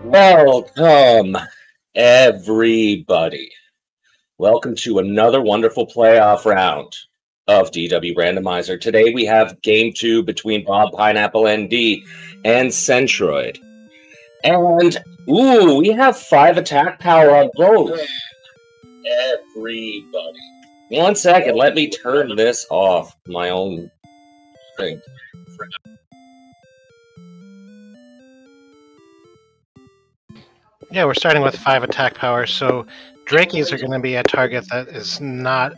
Welcome, everybody. Welcome to another wonderful playoff round of DW Randomizer. Today we have Game 2 between BobPineappleMD and Centroid. And, we have 5 attack power on both. Everybody. 1 second, let me turn this off. My own thing. Yeah, we're starting with 5 attack power, so Drakies are going to be a target that is not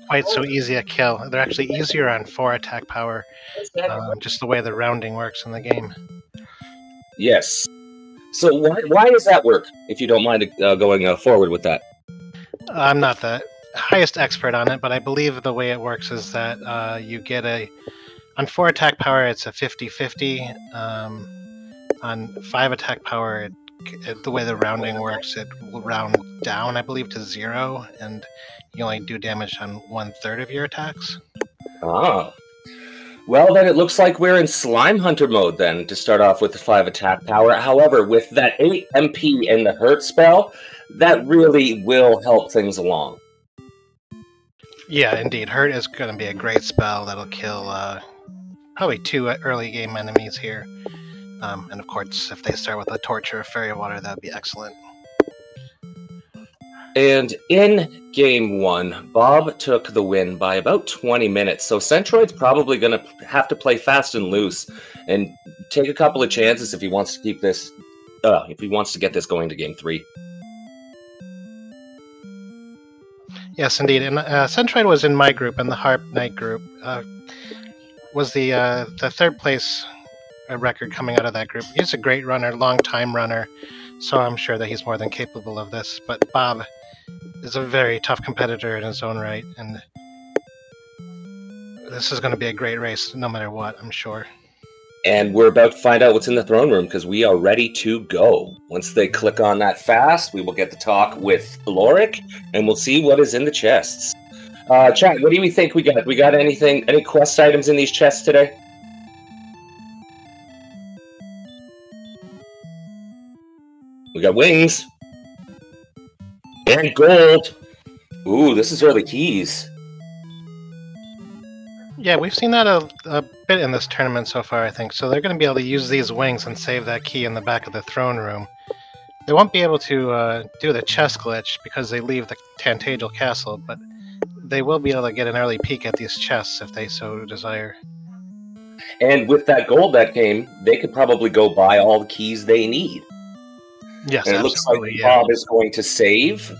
quite so easy to kill. They're actually easier on 4 attack power, just the way the rounding works in the game. Yes. So why does that work, if you don't mind going forward with that? I'm not the highest expert on it, but I believe the way it works is that you get on 4 attack power, it's a 50-50. On 5 attack power, the way the rounding works, it will round down, I believe, to 0, and you only do damage on 1/3 of your attacks. Ah. Well, then it looks like we're in Slime Hunter mode, then, to start off with the 5 attack power. However, with that 8 MP and the Hurt spell, that really will help things along. Yeah, indeed. Hurt is going to be a great spell that'll kill probably 2 early game enemies here. And of course, if they start with a Torture of Fairy Water, that would be excellent. And in Game 1, Bob took the win by about 20 minutes, so Centroid's probably going to have to play fast and loose and take a couple of chances if he wants to keep this, if he wants to get this going to Game 3. Yes, indeed. And Centroid was in my group, and the Harp Knight group was the 3rd place record coming out of that group. He's a great runner, long-time runner, so I'm sure that he's more than capable of this. But Bob is a very tough competitor in his own right, and this is going to be a great race no matter what, I'm sure. And we're about to find out what's in the throne room, because we are ready to go. Once they click on that fast, we will get to talk with Lorik, and we'll see what is in the chests. Chat, what do we think we got? We got anything, any quest items in these chests today? We got wings. And gold. Ooh, this is early keys. Yeah, we've seen that a bit in this tournament so far, I think. So they're going to be able to use these wings and save that key in the back of the throne room. They won't be able to do the chest glitch because they leave the Tantagel Castle, but they will be able to get an early peek at these chests if they so desire. And with that gold that came, they could probably go buy all the keys they need. Yes, and it looks like Bob is going to save.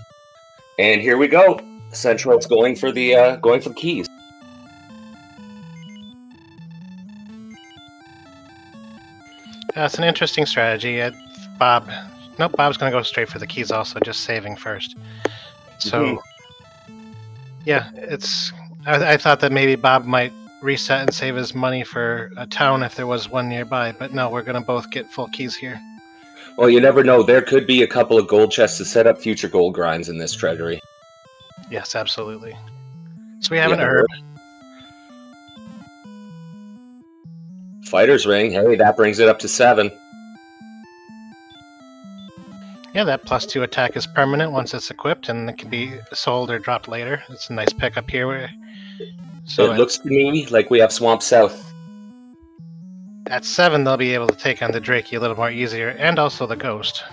And here we go. Centroid's going for the keys. That's an interesting strategy. Bob's going to go straight for the keys also, just saving first. So, yeah, I thought that maybe Bob might reset and save his money for a town if there was one nearby, but no, we're going to both get full keys here. Well, you never know. There could be a couple of gold chests to set up future gold grinds in this treasury. Yes, absolutely. So we have an herb. Fighter's ring. Hey, that brings it up to 7. Yeah, that +2 attack is permanent once it's equipped, and it can be sold or dropped later. It's a nice pickup here. So it looks to me like we have Swamp South. At 7, they'll be able to take on the Drakey a little more easier, and also the Ghost.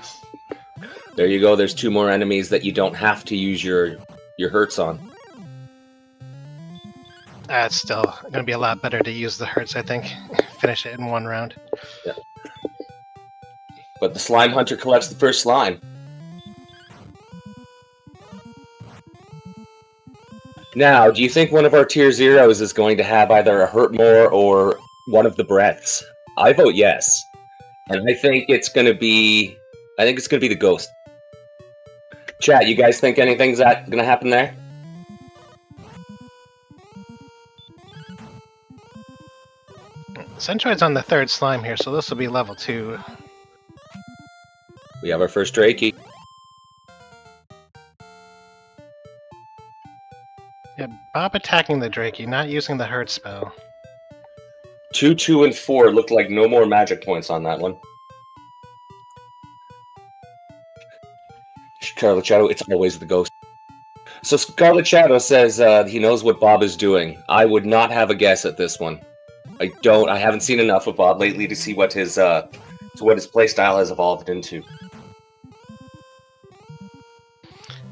There you go. There's 2 more enemies that you don't have to use your hurts on. It's still going to be a lot better to use the hurts, I think. Finish it in 1 round. Yeah. But the Slime Hunter collects the first slime. Now, do you think one of our tier 0s is going to have either a hurt more or one of the breaths? I vote yes. And I think it's going to be the Ghost. Chat, you guys think anything's going to happen there? Centroid's on the 3rd slime here, so this will be level 2. We have our first Drakey. Yeah, Bob attacking the Drakey, not using the hurt spell. 2, 2, and 4 looked like no more magic points on that one. Scarlet Shadow, it's always the ghost. So Scarlet Shadow says he knows what Bob is doing. I would not have a guess at this one. I haven't seen enough of Bob lately to see what his playstyle has evolved into.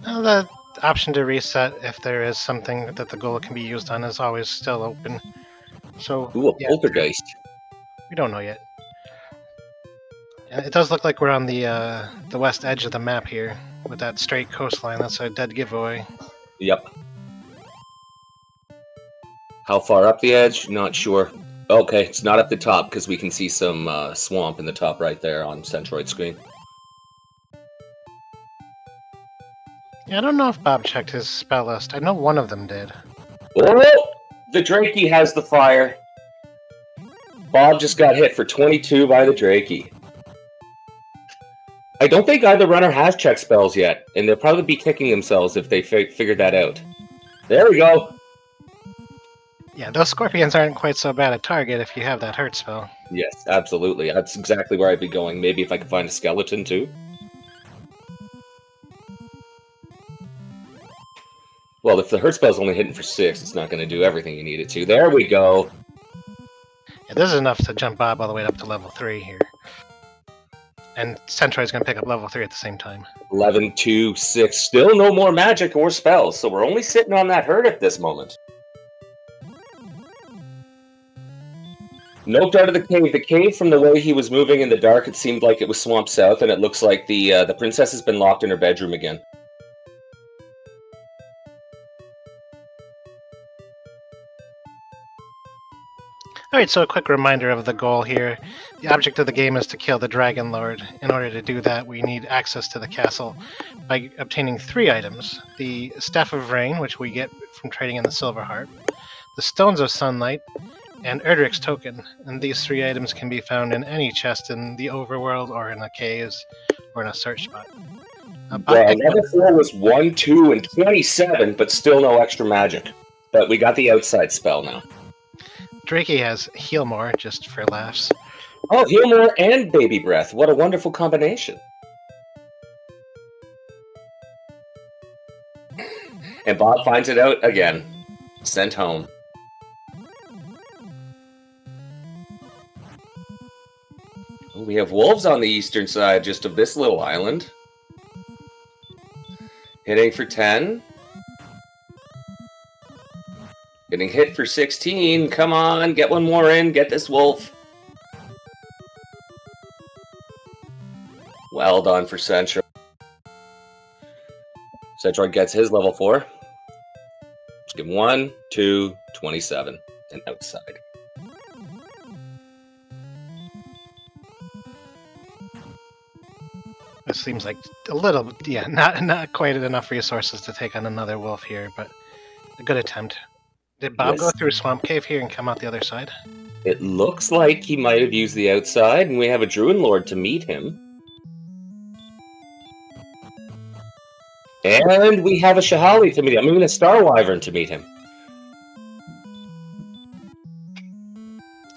Well, the option to reset if there is something that the goal can be used on is always still open. So, Ooh, a poltergeist. We don't know yet. And it does look like we're on the west edge of the map here, with that straight coastline. That's a dead giveaway. Yep. How far up the edge? Not sure. Okay, it's not at the top, because we can see some swamp in the top right there on Centroid screen. Yeah, I don't know if Bob checked his spell list. I know one of them did. Oh! The Drakey has the fire. Bob just got hit for 22 by the Drakey. I don't think either runner has checked spells yet, and they'll probably be kicking themselves if they figured that out. There we go! Yeah, those scorpions aren't quite so bad a target if you have that hurt spell. Yes, absolutely. That's exactly where I'd be going. Maybe if I could find a skeleton, too. Well, if the hurt spell's only hitting for 6, it's not going to do everything you need it to. There we go! Yeah, this is enough to jump Bob all the way up to level 3 here. And Centroid's going to pick up level 3 at the same time. 11, 2, 6. Still no more magic or spells, so we're only sitting on that hurt at this moment. Noped out of the cave. The cave, from the way he was moving in the dark, it seemed like it was Swamp South, and it looks like the princess has been locked in her bedroom again. Alright, so a quick reminder of the goal here. The object of the game is to kill the Dragon Lord. In order to do that, we need access to the castle by obtaining 3 items. The Staff of Rain, which we get from trading in the Silver Heart, the Stones of Sunlight, and Erdrick's Token. And these 3 items can be found in any chest in the overworld, or in the caves, or in a search spot. Well, level 4 was 1, 2, and 27, but still no extra magic. But we got the outside spell now. Drakey has Heal More, just for laughs. Oh, Heal More and Baby Breath. What a wonderful combination. And Bob finds it out again. Sent home. We have wolves on the eastern side just of this little island. Hitting for 10. Getting hit for 16. Come on, get one more in. Get this wolf. Well done for Centroid. Centroid gets his level 4. Let's give him 1, 2, 27. And outside. This seems like a little, yeah, not quite enough resources to take on another wolf here, but a good attempt. Did Bob go through Swamp Cave here and come out the other side? It looks like he might have used the outside, and we have a Druid Lord to meet him. And we have a Shahali to meet him. I mean, a Star Wyvern to meet him.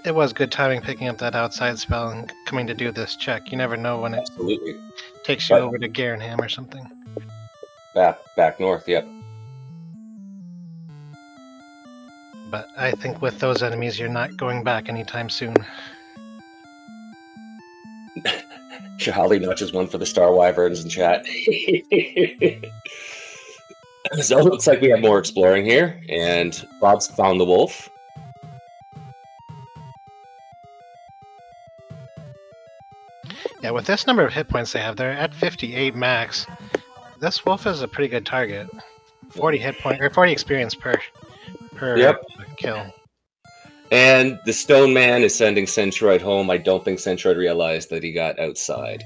It was good timing picking up that outside spell and coming to do this check. You never know when it takes you over to Garenham or something. Back north, yep. But I think with those enemies, you're not going back anytime soon. Shahali notches one for the Star Wyverns in chat. So it looks like we have more exploring here, and Bob's found the wolf. Yeah, with this number of hit points they have, they're at 58 max. This wolf is a pretty good target. 40 hit point or 40 experience per kill. And the Stone Man is sending Centroid home. I don't think Centroid realized that he got outside.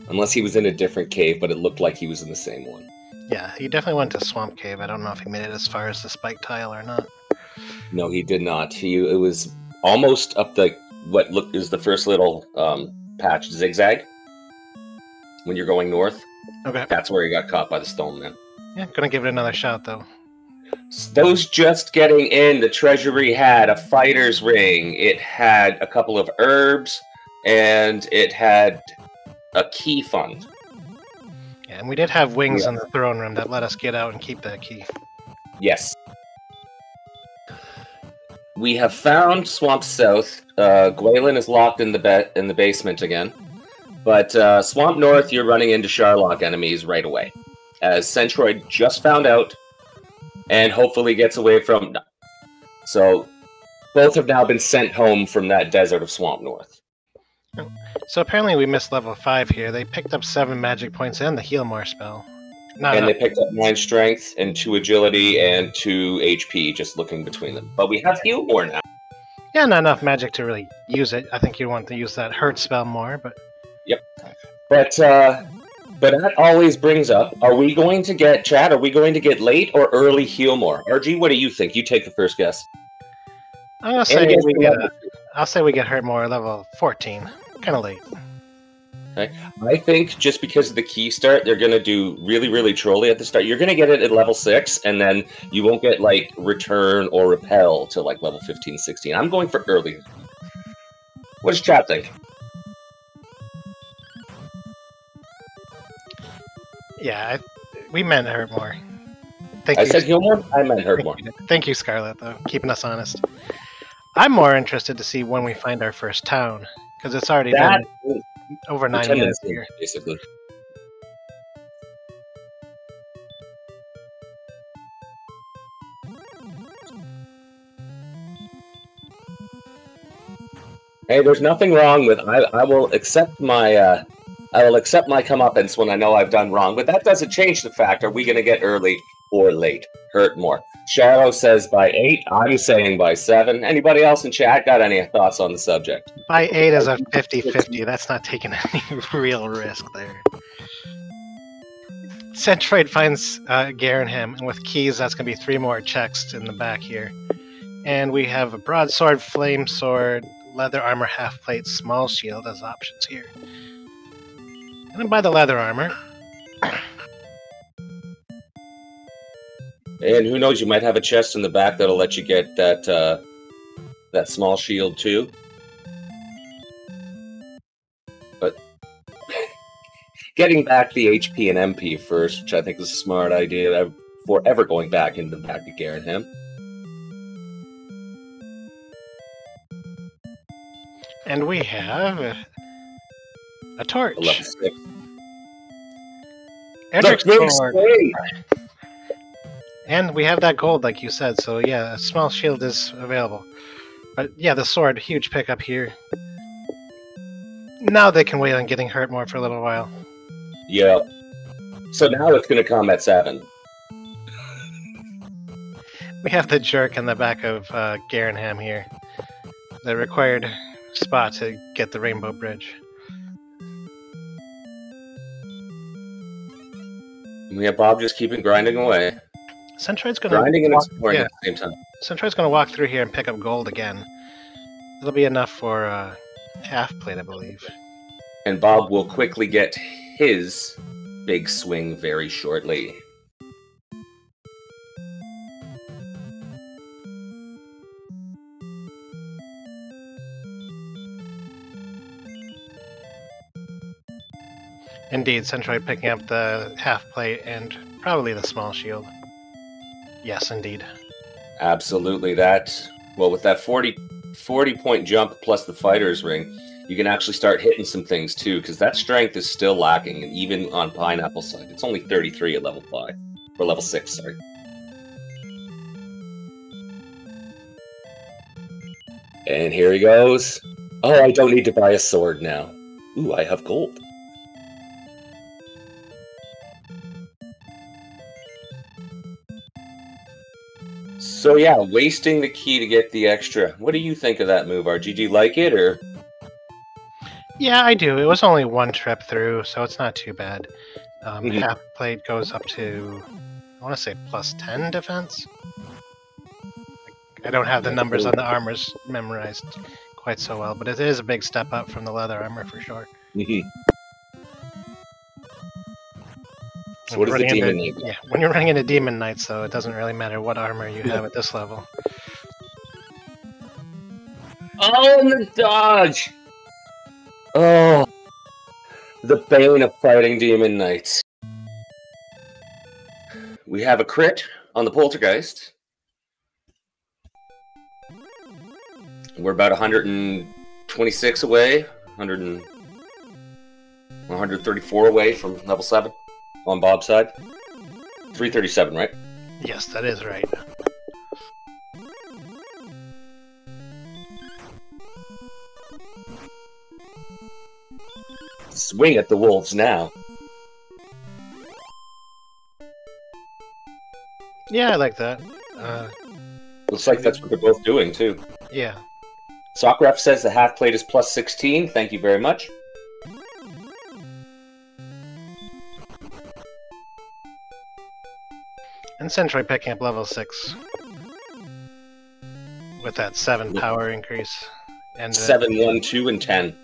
Unless he was in a different cave, but it looked like he was in the same one. Yeah, he definitely went to Swamp Cave. I don't know if he made it as far as the spike tile or not. No, he did not. It was almost up the what is the first little patch, zigzag. When you're going north. Okay. That's where he got caught by the Stone Man. Yeah, gonna give it another shot though. Those just getting in, the treasury had a fighter's ring, it had a couple of herbs, and it had a key fund. Yeah, and we did have wings in the throne room that let us get out and keep that key. Yes. We have found Swamp South. Gwaylin is locked in the basement again. But Swamp North, you're running into Sharlock enemies right away. As Centroid just found out, and hopefully gets away from... So, both have now been sent home from that desert of Swamp North. So apparently we missed level 5 here. They picked up 7 magic points and the Heal More spell. They picked up 9 strength and 2 agility and 2 HP, just looking between them. But we have Heal More now. Yeah, not enough magic to really use it. I think you want to use that Hurt spell more, but... Yep. But that always brings up, are we going to get, Chad, are we going to get late or early Heal More? RG, what do you think? You take the first guess. I'm going to say we get Hurt More level 14. Kind of late. Okay. I think just because of the key start, they're going to do really, really trolly at the start. You're going to get it at level 6, and then you won't get, like, Return or Repel till, like, level 15, 16. I'm going for early. What does chat think? Yeah, we meant Hurt More. I said Heal More? I meant Hurt More. Thank you, Scarlet, though, keeping us honest. I'm more interested to see when we find our first town, because it's already been over 9 minutes here. Basically. Hey, there's nothing wrong with I will accept my comeuppance when I know I've done wrong, but that doesn't change the fact, are we going to get early or late? Hurt More. Shadow says by 8. I'm saying by 7. Anybody else in chat got any thoughts on the subject? By 8 is a 50-50. That's not taking any real risk there. Centroid finds Garanham, and with keys, that's going to be 3 more checks in the back here. And we have a broadsword, flame sword, leather armor, half plate, small shield as options here. And then buy the leather armor. And who knows, you might have a chest in the back that'll let you get that that small shield too. But getting back the HP and MP first, which I think is a smart idea before ever going back into the back of Garanham. And we have a torch. Level 6. Edric's sword. And we have that gold, like you said, so yeah, a small shield is available. But yeah, the sword, huge pickup here. Now they can wait on getting Hurt More for a little while. Yeah. So now it's going to come at 7. We have the jerk in the back of Garanham here. The required spot to get the Rainbow Bridge. We have Bob just keeping grinding away. Centroid's going to grinding and exploring at the same time. Centroid's going to walk through here and pick up gold again. It'll be enough for half plate, I believe. And Bob will quickly get his big swing very shortly. Indeed, Centroid picking up the half plate and probably the small shield. Yes, indeed. Absolutely. Well, with that 40 point jump plus the fighter's ring, you can actually start hitting some things too, because that strength is still lacking, and even on Pineapple side. It's only 33 at level 5. Or level 6, sorry. And here he goes. Oh, I don't need to buy a sword now. Ooh, I have gold. So yeah, wasting the key to get the extra. What do you think of that move, RG? Do you like it, or? Yeah, I do. It was only one trip through, so it's not too bad. Half plate goes up to, I want to say, plus 10 defense. I don't have the numbers on the armors memorized quite so well, but it is a big step up from the leather armor for sure. So what is the Demon Knight? Yeah, when you're running into Demon Knights, though, it doesn't really matter what armor you have at this level. Oh, and the dodge! Oh, the bane of fighting Demon Knights. We have a crit on the Poltergeist. We're about 126 away, 134 away from level 7 on Bob's side. 337, right? Yes, that is right. Swing at the wolves now. Yeah, I like that. Looks like that's what they're both doing, too. Yeah. Sockref says the half plate is plus 16. Thank you very much. And Centroid picking up level 6. With that 7 power increase. And 7, 1, 2, and 10.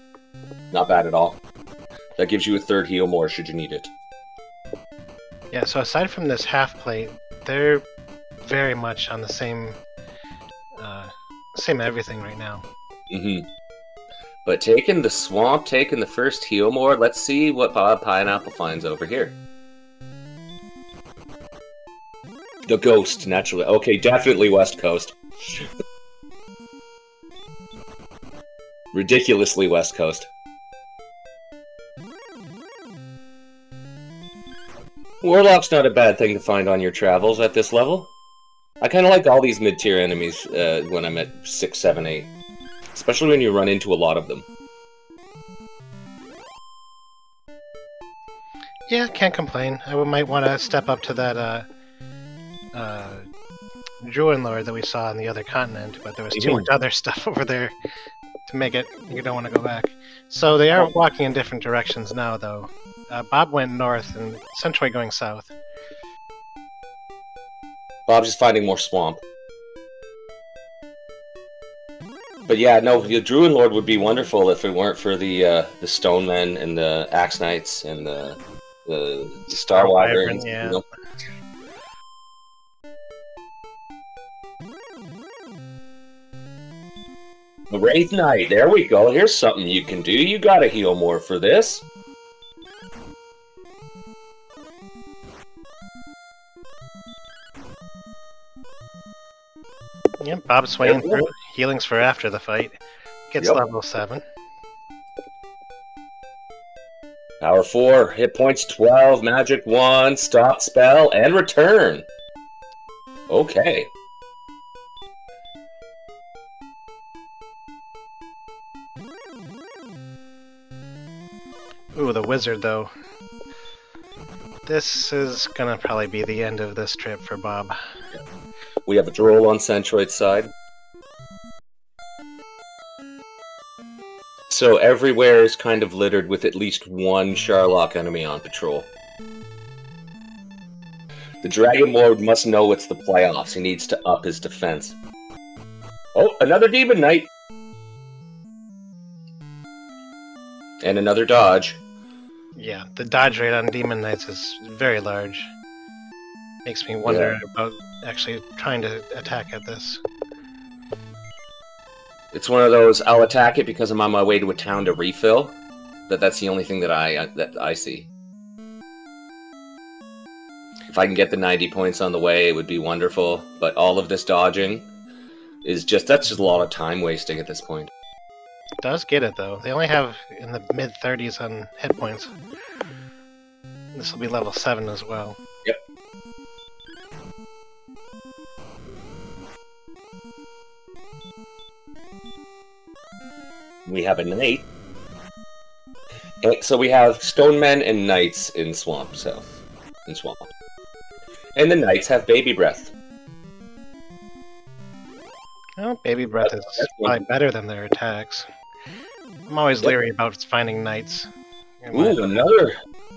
Not bad at all. That gives you a third heal more should you need it. Yeah, so aside from this half plate, they're very much on the same everything right now. Mm-hmm. But taking the swamp, taking the first heal more, let's see what Bob Pineapple finds over here. The ghost, naturally. Okay, definitely West Coast. Ridiculously West Coast. Warlock's not a bad thing to find on your travels at this level. I kind of like all these mid-tier enemies when I'm at 6, 7, 8. Especially when you run into a lot of them. Yeah, can't complain. I might want to step up to that Druid Lord that we saw on the other continent, but there was too much other stuff over there to make it. You don't want to go back. So they are walking in different directions now, though. Bob went north, and Centroid going south. Bob's just finding more swamp. But yeah, no, the Druid Lord would be wonderful if it weren't for the Stone Men and the Axe Knights and the Star Wyverns. Yeah. You know? The Wraith Knight, there we go. Here's something you can do. You gotta heal more for this. Yep, Bob's swinging through. Healing's for after the fight. Gets level 7. Power 4, hit points 12, magic 1, stop spell, and return. Okay. Ooh, the wizard, though. This is gonna probably be the end of this trip for Bob. We have a droll on Centroid's side. So everywhere is kind of littered with at least one Sharlock enemy on patrol. The Dragon Lord must know it's the playoffs. He needs to up his defense. Oh, another Demon Knight! And another dodge. Yeah, the dodge rate on Demon Knights is very large. Makes me wonder about actually trying to attack at this. It's one of those, I'll attack it because I'm on my way to a town to refill. That's the only thing that I see. If I can get the 90 points on the way, it would be wonderful. But all of this dodging is that's just a lot of time wasting at this point. Does get it, though. They only have in the mid-30s on hit points. This will be level 7 as well. Yep. We have a knight. So we have stone men and knights in swamp. And the knights have baby breath. Well, baby breath is probably better than their attacks. I'm always leery about finding knights. Ooh,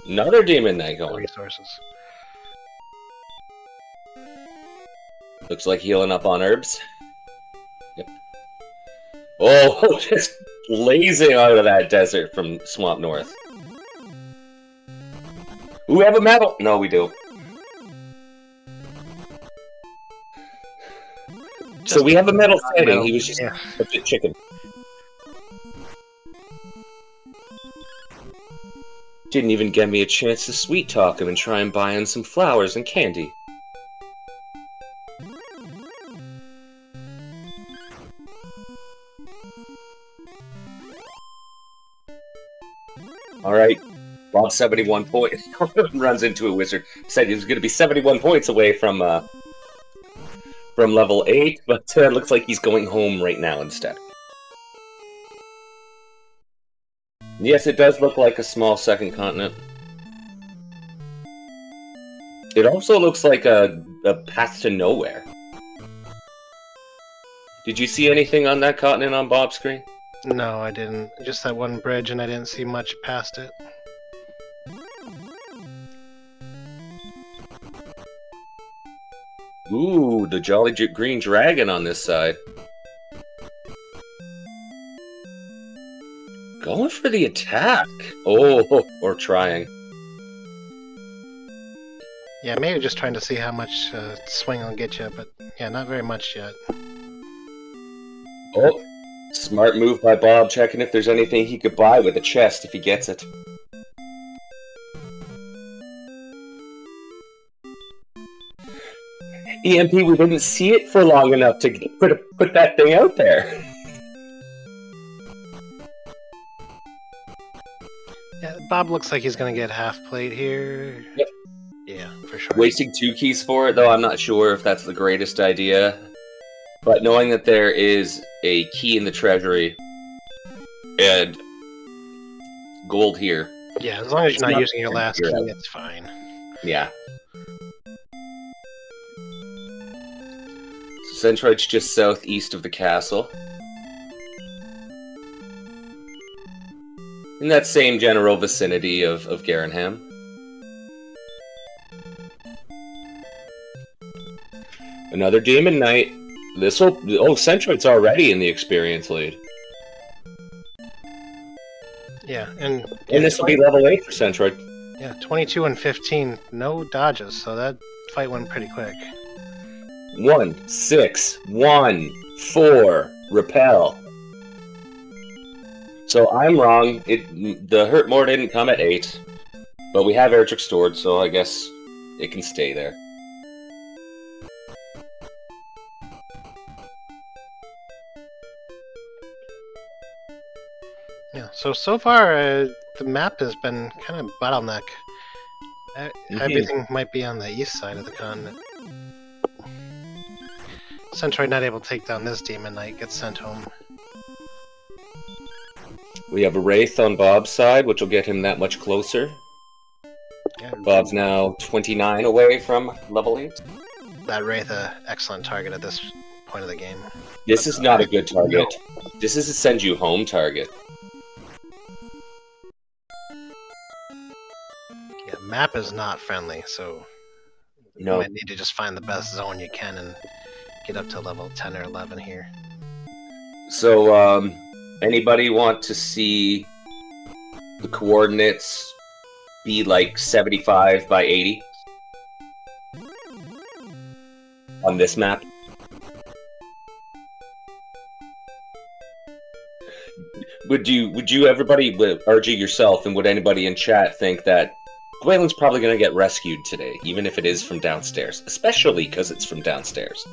another demon knight going. Resources. Looks like healing up on herbs. Yep. Oh, just blazing out of that desert from Swamp North. Ooh, we have a medal! No, we do. So we have a medal fighting. He was just a bit chicken. Didn't even give me a chance to sweet talk him and try and buy him some flowers and candy. All right. Bob 71 points. Runs into a wizard. Said he was going to be 71 points away from level 8, but it looks like he's going home right now instead. Yes, it does look like a small second continent. It also looks like a path to nowhere. Did you see anything on that continent on Bob's screen? No, I didn't. Just that one bridge, and I didn't see much past it. Ooh, the Jolly Green Dragon on this side. Going for the attack. Oh, or trying. Yeah, maybe just trying to see how much swing will get you, but yeah, not very much yet. Oh, smart move by Bob, checking if there's anything he could buy with a chest if he gets it. EMP, we didn't see it for long enough to put that thing out there. Yeah, Bob looks like he's going to get half plate here. Yep. Yeah, for sure. Wasting 2 keys for it, though, I'm not sure if that's the greatest idea. But knowing that there is a key in the treasury and gold here. Yeah, as long as you're not using your last key, it's fine. Yeah. So Centroid's just southeast of the castle. In that same general vicinity of Garenham. Another Demon Knight. This'll... Oh, Centroid's already in the experience lead. Yeah, and this will be level 8 for Centroid. Yeah, 22 and 15, no dodges, so that fight went pretty quick. 1, 6, 1, 4, repel. So I'm wrong. The hurt more didn't come at 8, but we have Airtrick stored, so I guess it can stay there. Yeah, so far the map has been kind of bottleneck. Everything might be on the east side of the continent. Centroid not able to take down this Demon Knight, gets sent home. We have a Wraith on Bob's side, which will get him that much closer. Yeah, Bob's now 29 away from level 8. That Wraith excellent target at this point of the game. This is not a good target. No. This is a send you home target. Yeah, map is not friendly, so you might need to just find the best zone you can and get up to level 10 or 11 here. So, anybody want to see the coordinates be like 75 by 80 on this map? Would you everybody, RG yourself, and would anybody in chat think that Gwaelin's probably going to get rescued today, even if it is from downstairs, especially because it's from downstairs?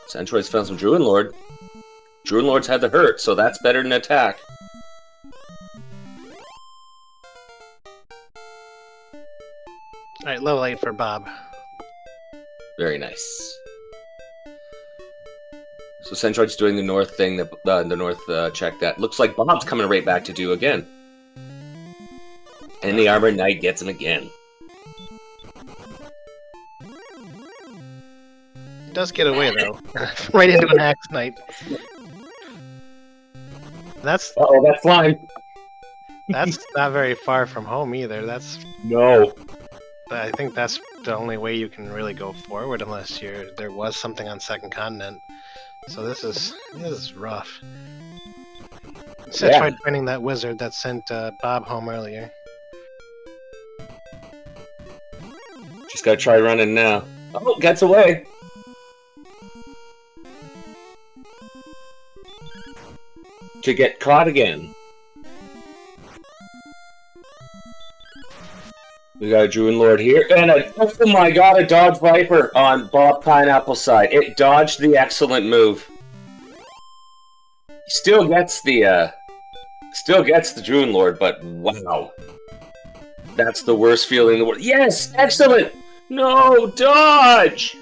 Centroid's found some Druid Lord. Druid Lord's had the hurt, so that's better than attack. Alright, level 8 for Bob. Very nice. So Centroid's doing the north thing, the north check that. Looks like Bob's coming right back to do again. And the Armored Knight gets him again. He does get away, though. Right into an Axe Knight. That's... Uh-oh, that's flying. That's not very far from home, either. That's... No. I think that's the only way you can really go forward, unless there was something on Second Continent. So this is rough. Centroid finding that wizard that sent Bob home earlier. Just gotta try running now. Oh, gets away. To get caught again. We got a Druid Lord here, and oh my god, a Dodge Viper on Bob Pineapple's side. It dodged the excellent move. Still gets the Druid Lord, but wow. That's the worst feeling in the world. Yes! Excellent! No! Dodge!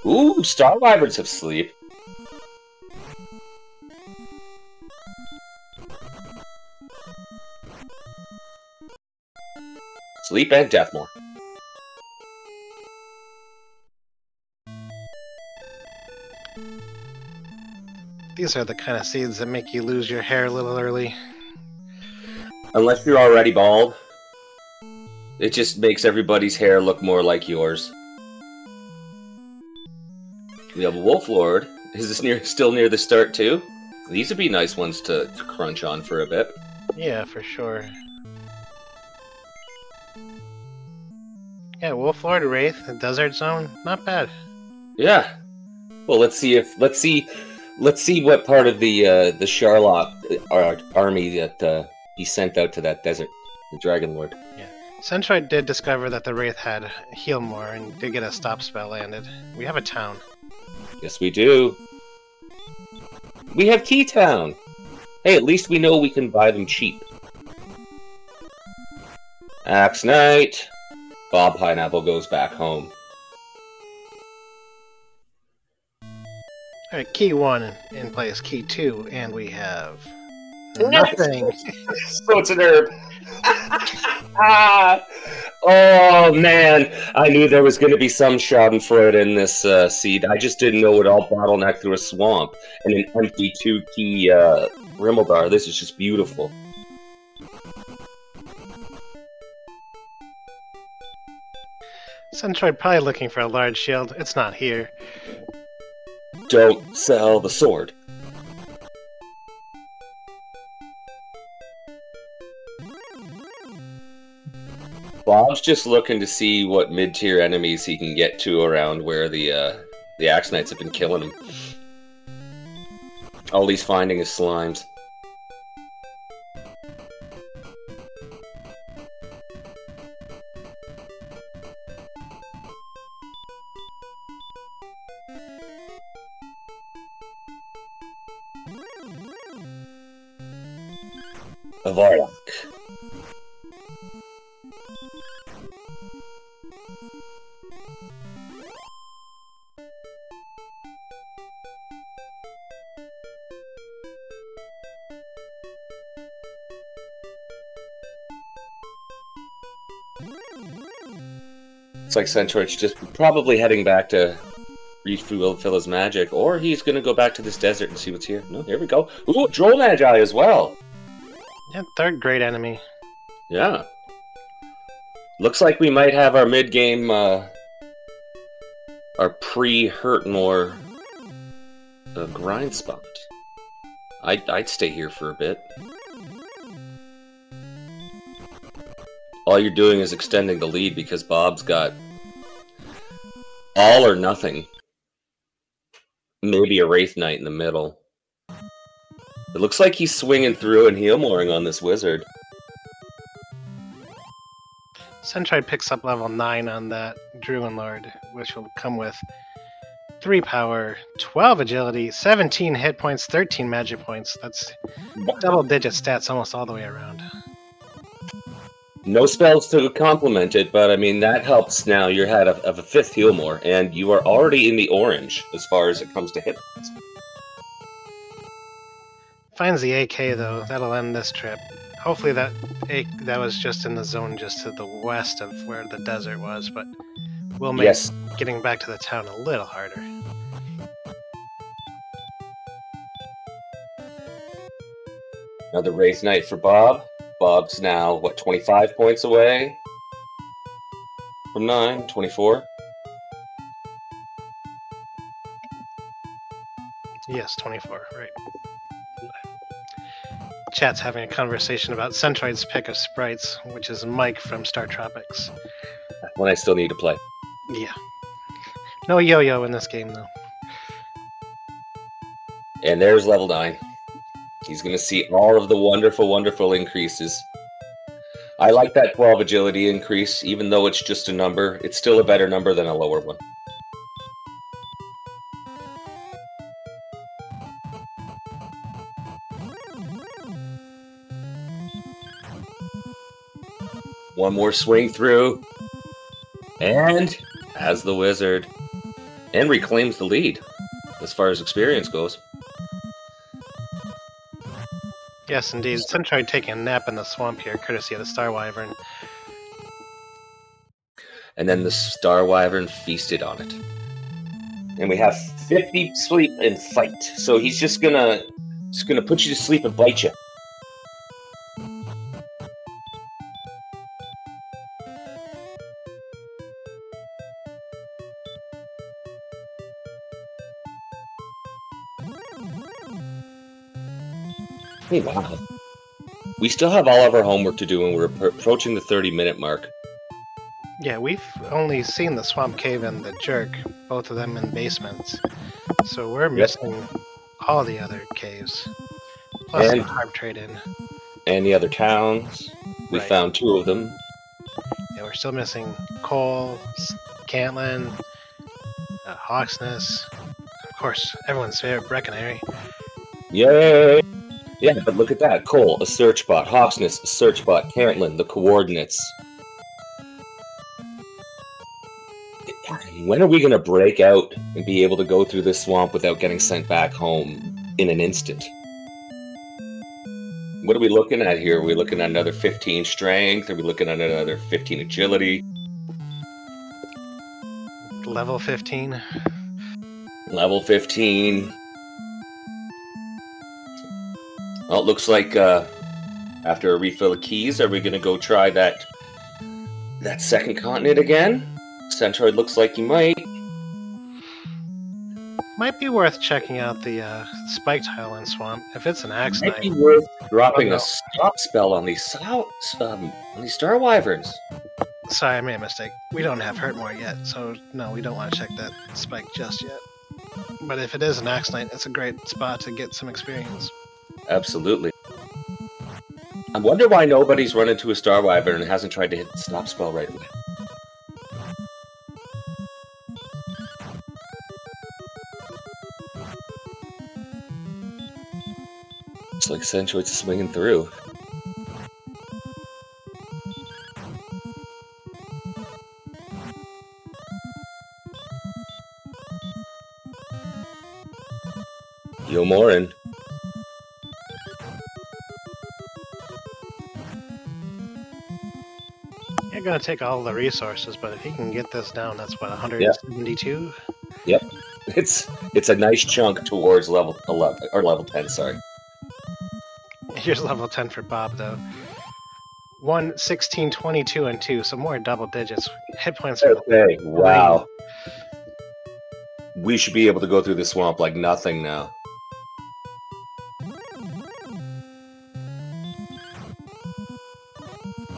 Ooh, Star Wyverns have sleep. Sleep and Deathmore. These are the kind of seeds that make you lose your hair a little early. Unless you're already bald, it just makes everybody's hair look more like yours. We have a Wolf Lord. Is this still near the start too? These would be nice ones to crunch on for a bit. Yeah, for sure. Yeah, Wolf Lord, Wraith, the Desert Zone, not bad. Yeah. Well, let's see what part of the Sharlock army that he sent out to that desert, the Dragon Lord. Yeah. Centroid did discover that the Wraith had heal more and did get a stop spell landed. We have a town. Yes, we do. We have T-Town. Hey, at least we know we can buy them cheap. Axe Knight. Bob Pineapple goes back home. Alright, key 1 in place, key 2, and we have nothing. So it's an herb. Oh man, I knew there was going to be some Schadenfreude in this seed. I just didn't know it all bottlenecked through a swamp and an empty 2-key Rimmildar. This is just beautiful. Centroid probably looking for a large shield. It's not here. Don't sell the sword. Bob's just looking to see what mid-tier enemies he can get to around where the Axe Knights have been killing him. All he's finding is slimes. A Varlock. It's like Centroid's just probably heading back to refill his magic, or he's gonna go back to this desert and see what's here. No, here we go. Ooh, Droll Magi as well. Yeah, third great enemy. Yeah. Looks like we might have our mid-game, our pre-Hurtmore grind spot. I'd stay here for a bit. All you're doing is extending the lead because Bob's got all or nothing. Maybe a Wraith Knight in the middle. It looks like he's swinging through and heal-mooring on this wizard. Centroid picks up level 9 on that Druid Lord, which will come with 3 power, 12 agility, 17 hit points, 13 magic points. That's double-digit stats almost all the way around. No spells to complement it, but I mean, that helps now. You're ahead of a 5th heal-more, and you are already in the orange as far as it comes to hit points. Finds the AK though. That'll end this trip. Hopefully that was just in the zone just to the west of where the desert was, but will make getting back to the town a little harder. Another Wraith Knight for Bob. Bob's now, what, 25 points away? From 9, 24? Yes, 24, right. Chat's having a conversation about Centroid's pick of sprites, which is Mike from Star Tropics. One I still need to play. Yeah. No yo-yo in this game, though. And there's level 9. He's going to see all of the wonderful, wonderful increases. I like that 12 agility increase, even though it's just a number. It's still a better number than a lower one. One more swing through, and has the wizard, and reclaims the lead as far as experience goes. Yes, indeed. Centroid taking a nap in the swamp here, courtesy of the Star Wyvern. And then the Star Wyvern feasted on it. And we have 50 sleep and fight. So he's just gonna put you to sleep and bite you. Oh, wow. We still have all of our homework to do, and we're approaching the 30-minute mark. Yeah, we've only seen the Swamp Cave and the Jerk, both of them in basements. So we're missing all the other caves. Plus the Harp Trade-In. And the other towns. We found 2 of them. Yeah, we're still missing Cole, Cantlin, Hawksness, of course, everyone's favorite Breckenary. Yay! Yeah, but look at that. Cole, a search bot. Hawksness, a search bot. Cantlin, the coordinates. When are we going to break out and be able to go through this swamp without getting sent back home in an instant? What are we looking at here? Are we looking at another 15 strength? Are we looking at another 15 agility? Level 15. Level 15. Well, it looks like after a refill of keys, are we going to go try that second continent again? Centroid looks like he might. Might be worth checking out the Spiked Highland Swamp. If it's an axe might be worth dropping a stop spell on these Star Wyverns. Sorry, I made a mistake. We don't have Hurtmore yet, so no, we don't want to check that spike just yet. But if it is an axe knight, it's a great spot to get some experience. Absolutely. I wonder why nobody's run into a Star Wyvern and hasn't tried to hit the stop spell right away. Looks like Centroid's swinging through. Yo, Morin. You're gonna take all the resources, but if he can get this down, that's what, 172? Yep. It's a nice chunk towards level 11 or level 10, sorry. Here's level 10 for Bob though. 1, 16, 22, and 2, so more double digits. Hit points are okay, wow. We should be able to go through the swamp like nothing now.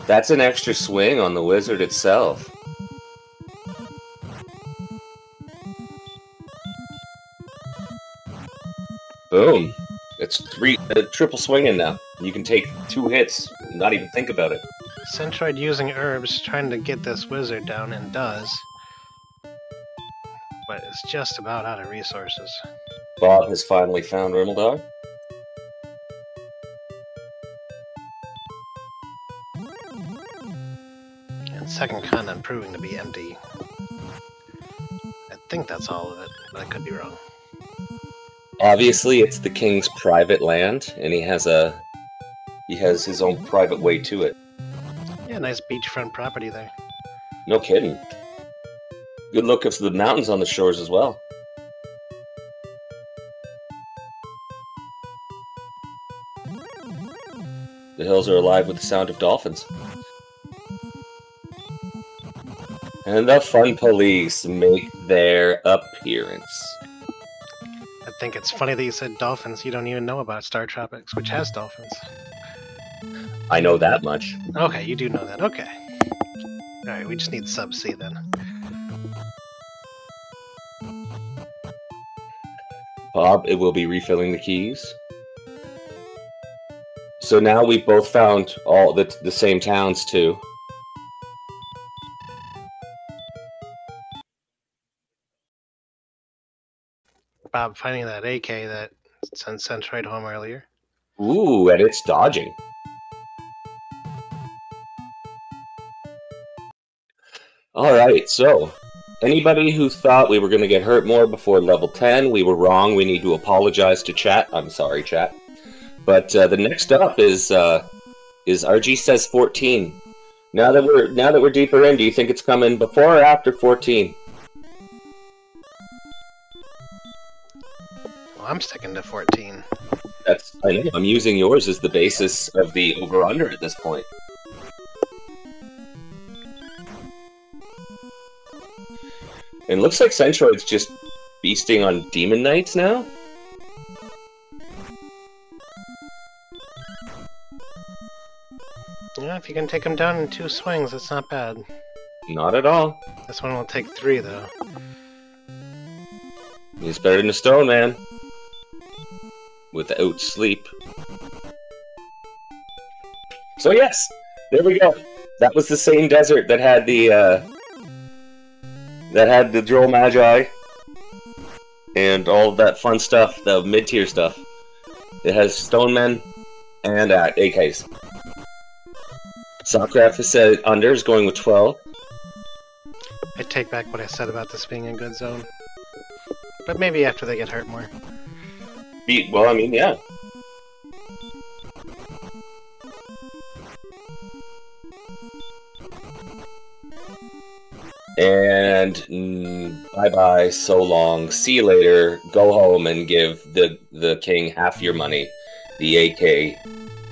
That's an extra swing on the wizard itself. Boom. It's triple swinging now. You can take 2 hits, not even think about it. Centroid using herbs, trying to get this wizard down, and does. But it's just about out of resources. Bob has finally found Rimmeldog. And second continent proving to be empty. I think that's all of it, but I could be wrong. Obviously, it's the king's private land, and he has his own private way to it. Yeah, nice beachfront property there. No kidding. Good look at the mountains on the shores as well. The hills are alive with the sound of dolphins. And the fun police make their appearance. I think it's funny that you said dolphins. You don't even know about Star Tropics, which has dolphins. I know that much. Okay, you do know that. Okay. Alright, we just need sub-C then. Bob, it will be refilling the keys. So now we've both found all the same towns too. Bob finding that AK that sent Centroid home earlier. Ooh, and it's dodging. Alright, so anybody who thought we were going to get hurt more before level 10, we were wrong. We need to apologize to chat. I'm sorry, chat. But the next up is RG says 14. Now that we're deeper in, do you think it's coming before or after 14? Well, I'm sticking to 14. I know. I'm using yours as the basis of the over-under at this point. It looks like Centroid's just feasting on Demon Knights now. Yeah, if you can take him down in 2 swings, it's not bad. Not at all. This one will take 3, though. He's better than a stone man. Without sleep. So yes, there we go. That was the same desert that had the Droll Magi and all of that fun stuff, the mid-tier stuff. It has stone men and AKs. Sockcraft has said under is going with 12. I take back what I said about this being a good zone. But maybe after they get hurt more. Well, I mean, yeah. And bye-bye, so long, see you later, go home and give the king half your money. The AK,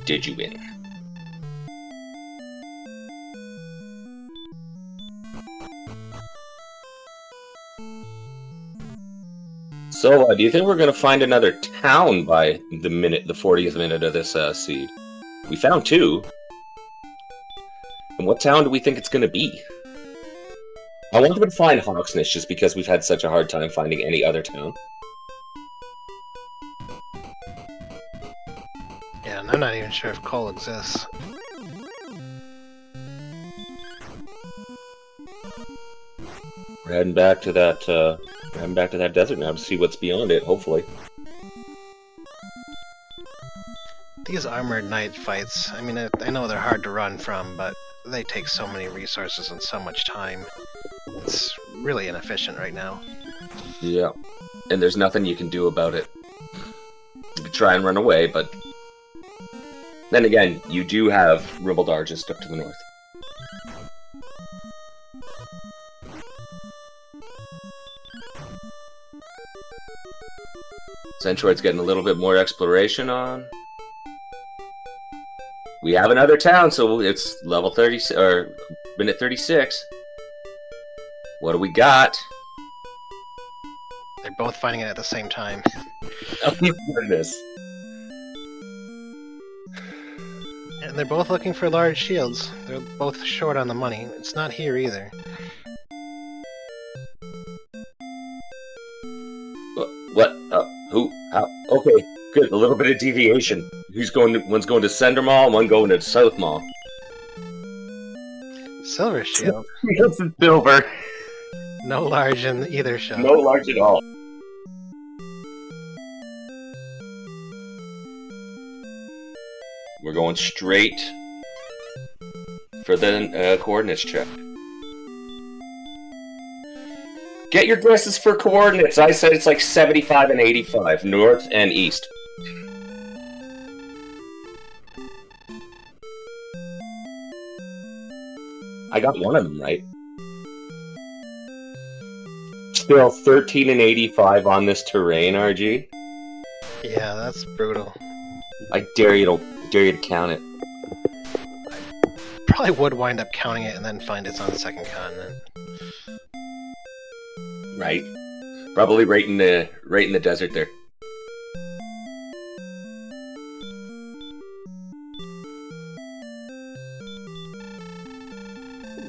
did you win? So, do you think we're going to find another town by the 40th minute of this seed? We found 2. And what town do we think it's going to be? I want to find Hawksness just because we've had such a hard time finding any other town. Yeah, and I'm not even sure if coal exists. We're heading back to that desert now to see what's beyond it, hopefully. These armored knight fights, I mean, I know they're hard to run from, but they take so many resources and so much time. It's really inefficient right now. Yeah, and there's nothing you can do about it. You could try and run away, but then again, you do have Ribbledar just up to the north. Centroid's getting a little bit more exploration on. We have another town, so it's level 30 or minute 36. What do we got? They're both finding it at the same time. Oh my goodness. And they're both looking for large shields. They're both short on the money. It's not here either. What? Who? How? Okay, good. A little bit of deviation. One's going to Center Mall, and one going to South Mall. Silver shield. It's silver. No large in either shell. No large at all. We're going straight for the coordinates check. Get your guesses for coordinates. I said it's like 75 and 85, north and east. I got one of them right. Still 13 and 85 on this terrain, RG. Yeah, that's brutal. I dare you to count it. Probably would wind up counting it and then find it's on the second continent. Right. Probably right in the desert there.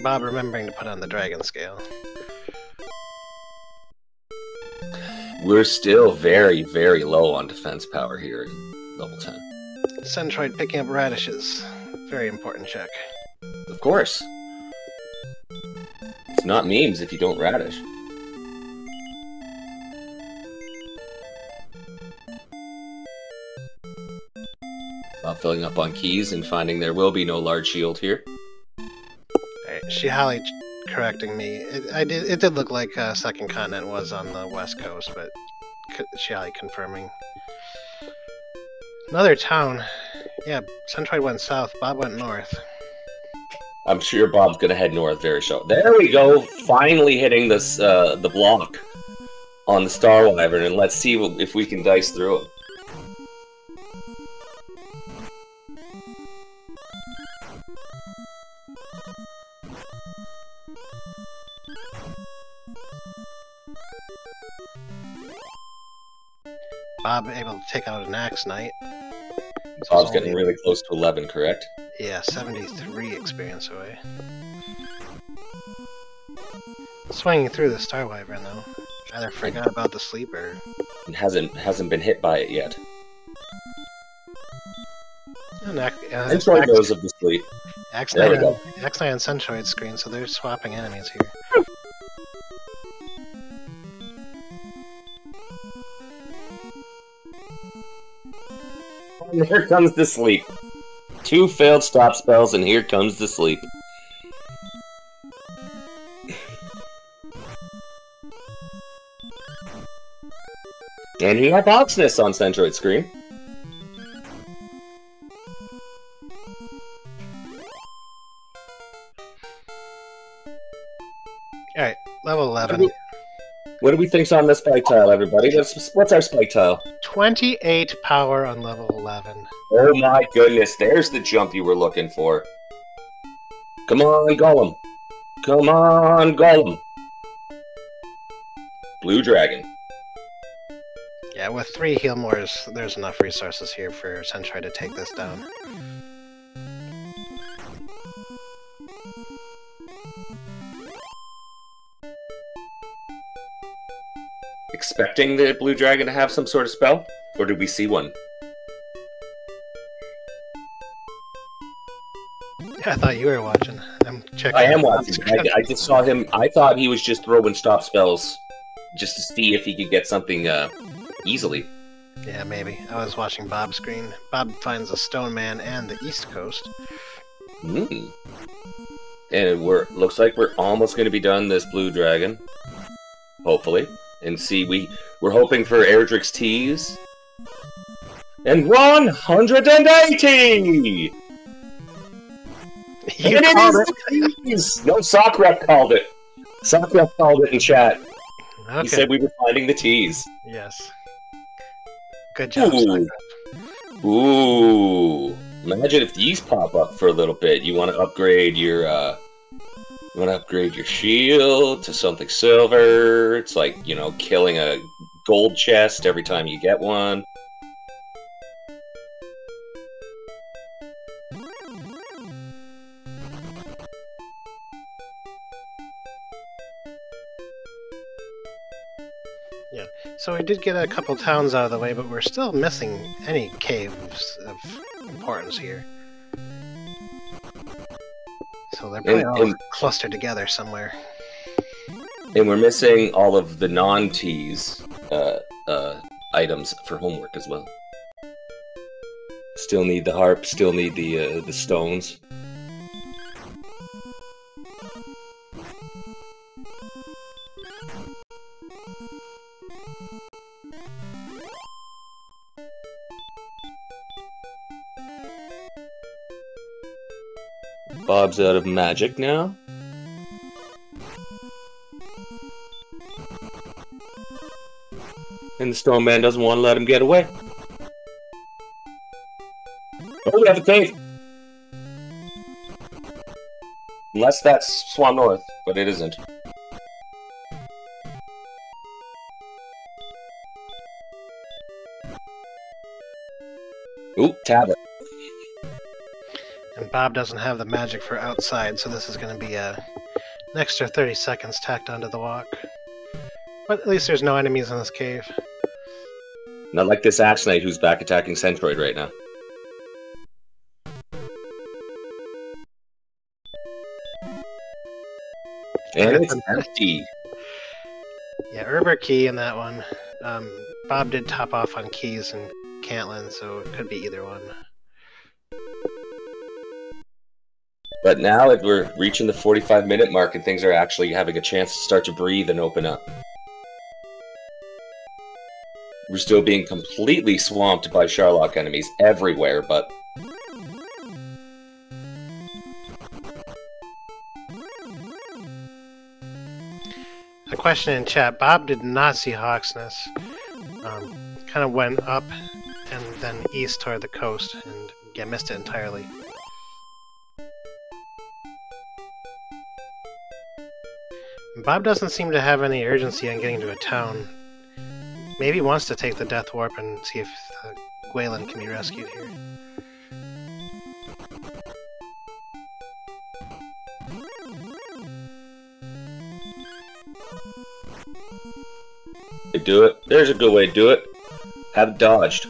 Bob remembering to put on the dragon scale. We're still very, very low on defense power here in level 10. Centroid picking up radishes. Very important check. Of course. It's not memes if you don't radish. Filling up on keys and finding there will be no large shield here. Alright, Shihali correcting me. It did look like Second Continent was on the west coast, but Shihali confirming. Another town. Yeah, Centroid went south, Bob went north. I'm sure Bob's gonna head north very soon. There we go, finally hitting this the block on the Star Wyvern, and let's see if we can dice through it. Bob able to take out an Axe Knight. So Bob's getting really close to 11, correct? Yeah, 73 experience away. Swinging through the Star Wyvern though. Either forgot about the sleep or hasn't been hit by it yet. Centroid knows of the sleep. Axe Knight on Centroid screen, so they're swapping enemies here. And here comes the sleep. 2 failed stop spells, and here comes the sleep. And he hypoxinus on Centroid screen. Alright, level 11. What do we think's on this spike tile, everybody? What's our spike tile? 28 power on level 11. Oh my goodness, there's the jump you were looking for. Come on, Golem. Come on, Golem. Blue Dragon. Yeah, with 3 Healmores, there's enough resources here for Centroid to take this down. Expecting the Blue Dragon to have some sort of spell? Or did we see one? I thought you were watching. I'm checking. I am watching. I just saw him. I thought he was just throwing stop spells just to see if he could get something easily. Yeah, maybe. I was watching Bob's screen. Bob finds a Stone Man and the East Coast. And looks like we're almost going to be done this Blue Dragon. Hopefully. And see, we're hoping for Erdrick's tease. And 180! You called it! No, Sockrep called it. Sockrep called it in chat. Okay. He said we were finding the tease. Yes. Good job, Ooh. Ooh. Imagine if these pop up for a little bit. You want to upgrade your shield to something silver. It's like, you know, killing a gold chest every time you get one. Yeah. So we did get a couple towns out of the way, but we're still missing any caves of importance here. So they're probably all clustered together somewhere. And we're missing all of the non-tease items for homework as well. Still need the harp, still need the stones. Bob's out of magic now. And the Stone Man doesn't want to let him get away. Oh, we have a cave! Unless that's Swan North, but it isn't. Ooh, tablet. And Bob doesn't have the magic for outside, so this is going to be an extra 30 seconds tacked onto the walk. But at least there's no enemies in this cave. Not like this Axe Knight who's back attacking Centroid right now. And it's empty. Yeah, Herb or Key in that one. Bob did top off on Keys and Cantlin, so it could be either one. But now that we're reaching the 45-minute mark and things are actually having a chance to start to breathe and open up. We're still being completely swamped by Sharlock enemies everywhere, but... A question in chat. Bob did not see Hawksness. Kind of went up and then east toward the coast and missed it entirely. Bob doesn't seem to have any urgency on getting to a town. Maybe he wants to take the Death Warp and see if Gwalen can be rescued here. Do it. There's a good way to do it. Have it dodged.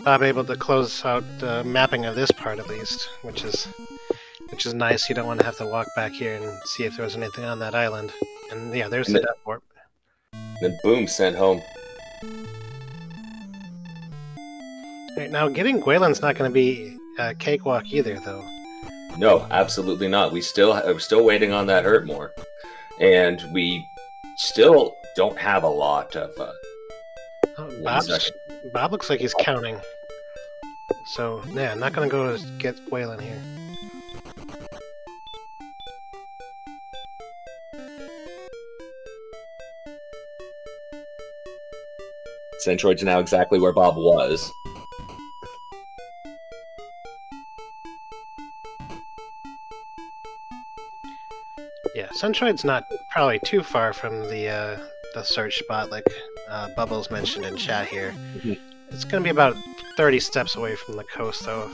Bob able to close out the mapping of this part at least, which is nice. You don't want to have to walk back here and see if there was anything on that island. And yeah, there's the Death Warp. Then boom, sent home. Right, now getting Gwalen's not going to be a cakewalk either, though. No, absolutely not. We're still waiting on that Hurtmore, and we still don't have a lot of. Bob looks like he's counting. So, yeah, not gonna go to get Gwalen here. Centroid's now exactly where Bob was. Yeah, Centroid's not probably too far from the search spot like Bubbles mentioned in chat here. Mm-hmm. It's going to be about 30 steps away from the coast, though.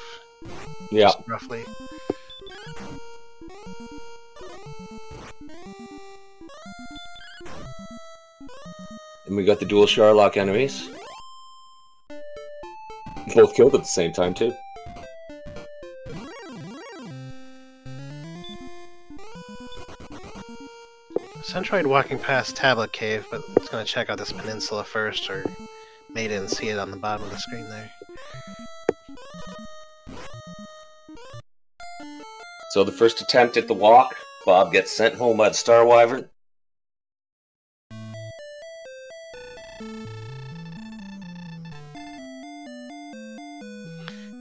Yeah. Roughly. And we got the dual Sharlock enemies. Both killed at the same time, too. Centroid walking past Tablet Cave, but it's going to check out this peninsula first, or maybe didn't see it on the bottom of the screen there. So the first attempt at the walk, Bob gets sent home by the Star Wyvern.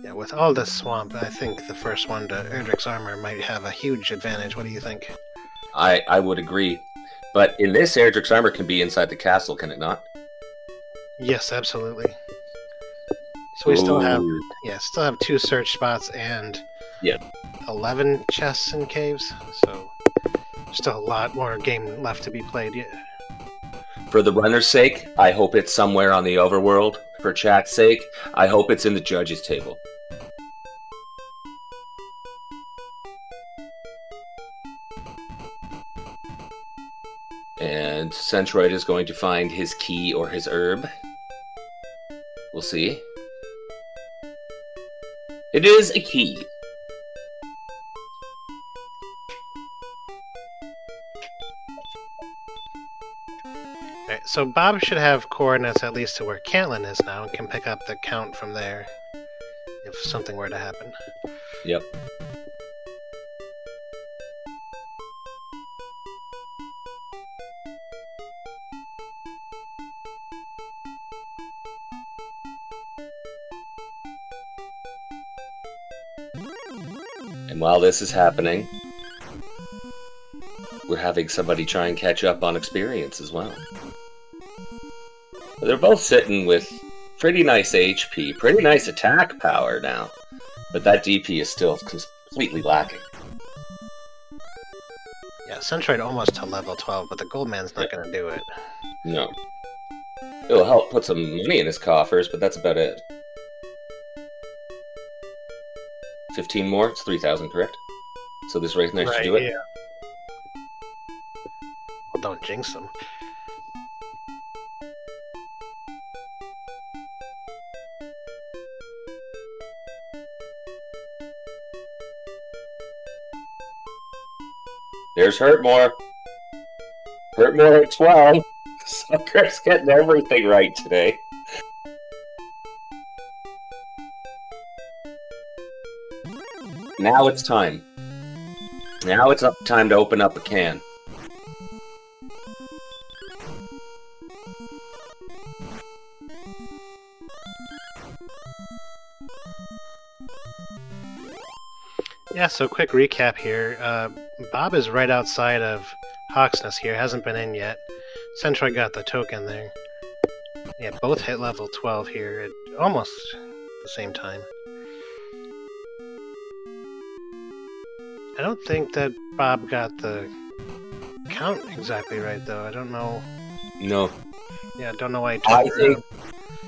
Yeah, with all this swamp, I think the first one to Erdrick's armor might have a huge advantage. What do you think? I would agree. But in this, Erdrick's armor can be inside the castle, can it not? Yes, absolutely. So we still have 2 search spots and 11 chests and caves. So still a lot more game left to be played yet. For the runner's sake, I hope it's somewhere on the overworld. For chat's sake, I hope it's in the judge's table. And Centroid is going to find his key or his herb. We'll see. It is a key. Right, so Bob should have coordinates at least to where Cantlin is now and can pick up the count from there if something were to happen. Yep. And while this is happening, we're having somebody try and catch up on experience as well. They're both sitting with pretty nice HP, pretty nice attack power now, but that DP is still completely lacking. Yeah, Centroid almost to level 12, but the Goldman's not going to do it. No. It'll help put some money in his coffers, but that's about it. 15 more? It's 3,000, correct? So this right there should do it? Yeah. Well, don't jinx them. There's Hurtmore. Hurtmore at 12. Sucker's getting everything right today. Now it's time. Now it's time to open up a can. Yeah, so quick recap here. Bob is right outside of Hawksness here, hasn't been in yet. Centroid got the token there. Yeah, both hit level 12 here at almost the same time. I don't think that Bob got the count exactly right, though. I don't know. No. Yeah, I don't know why he turned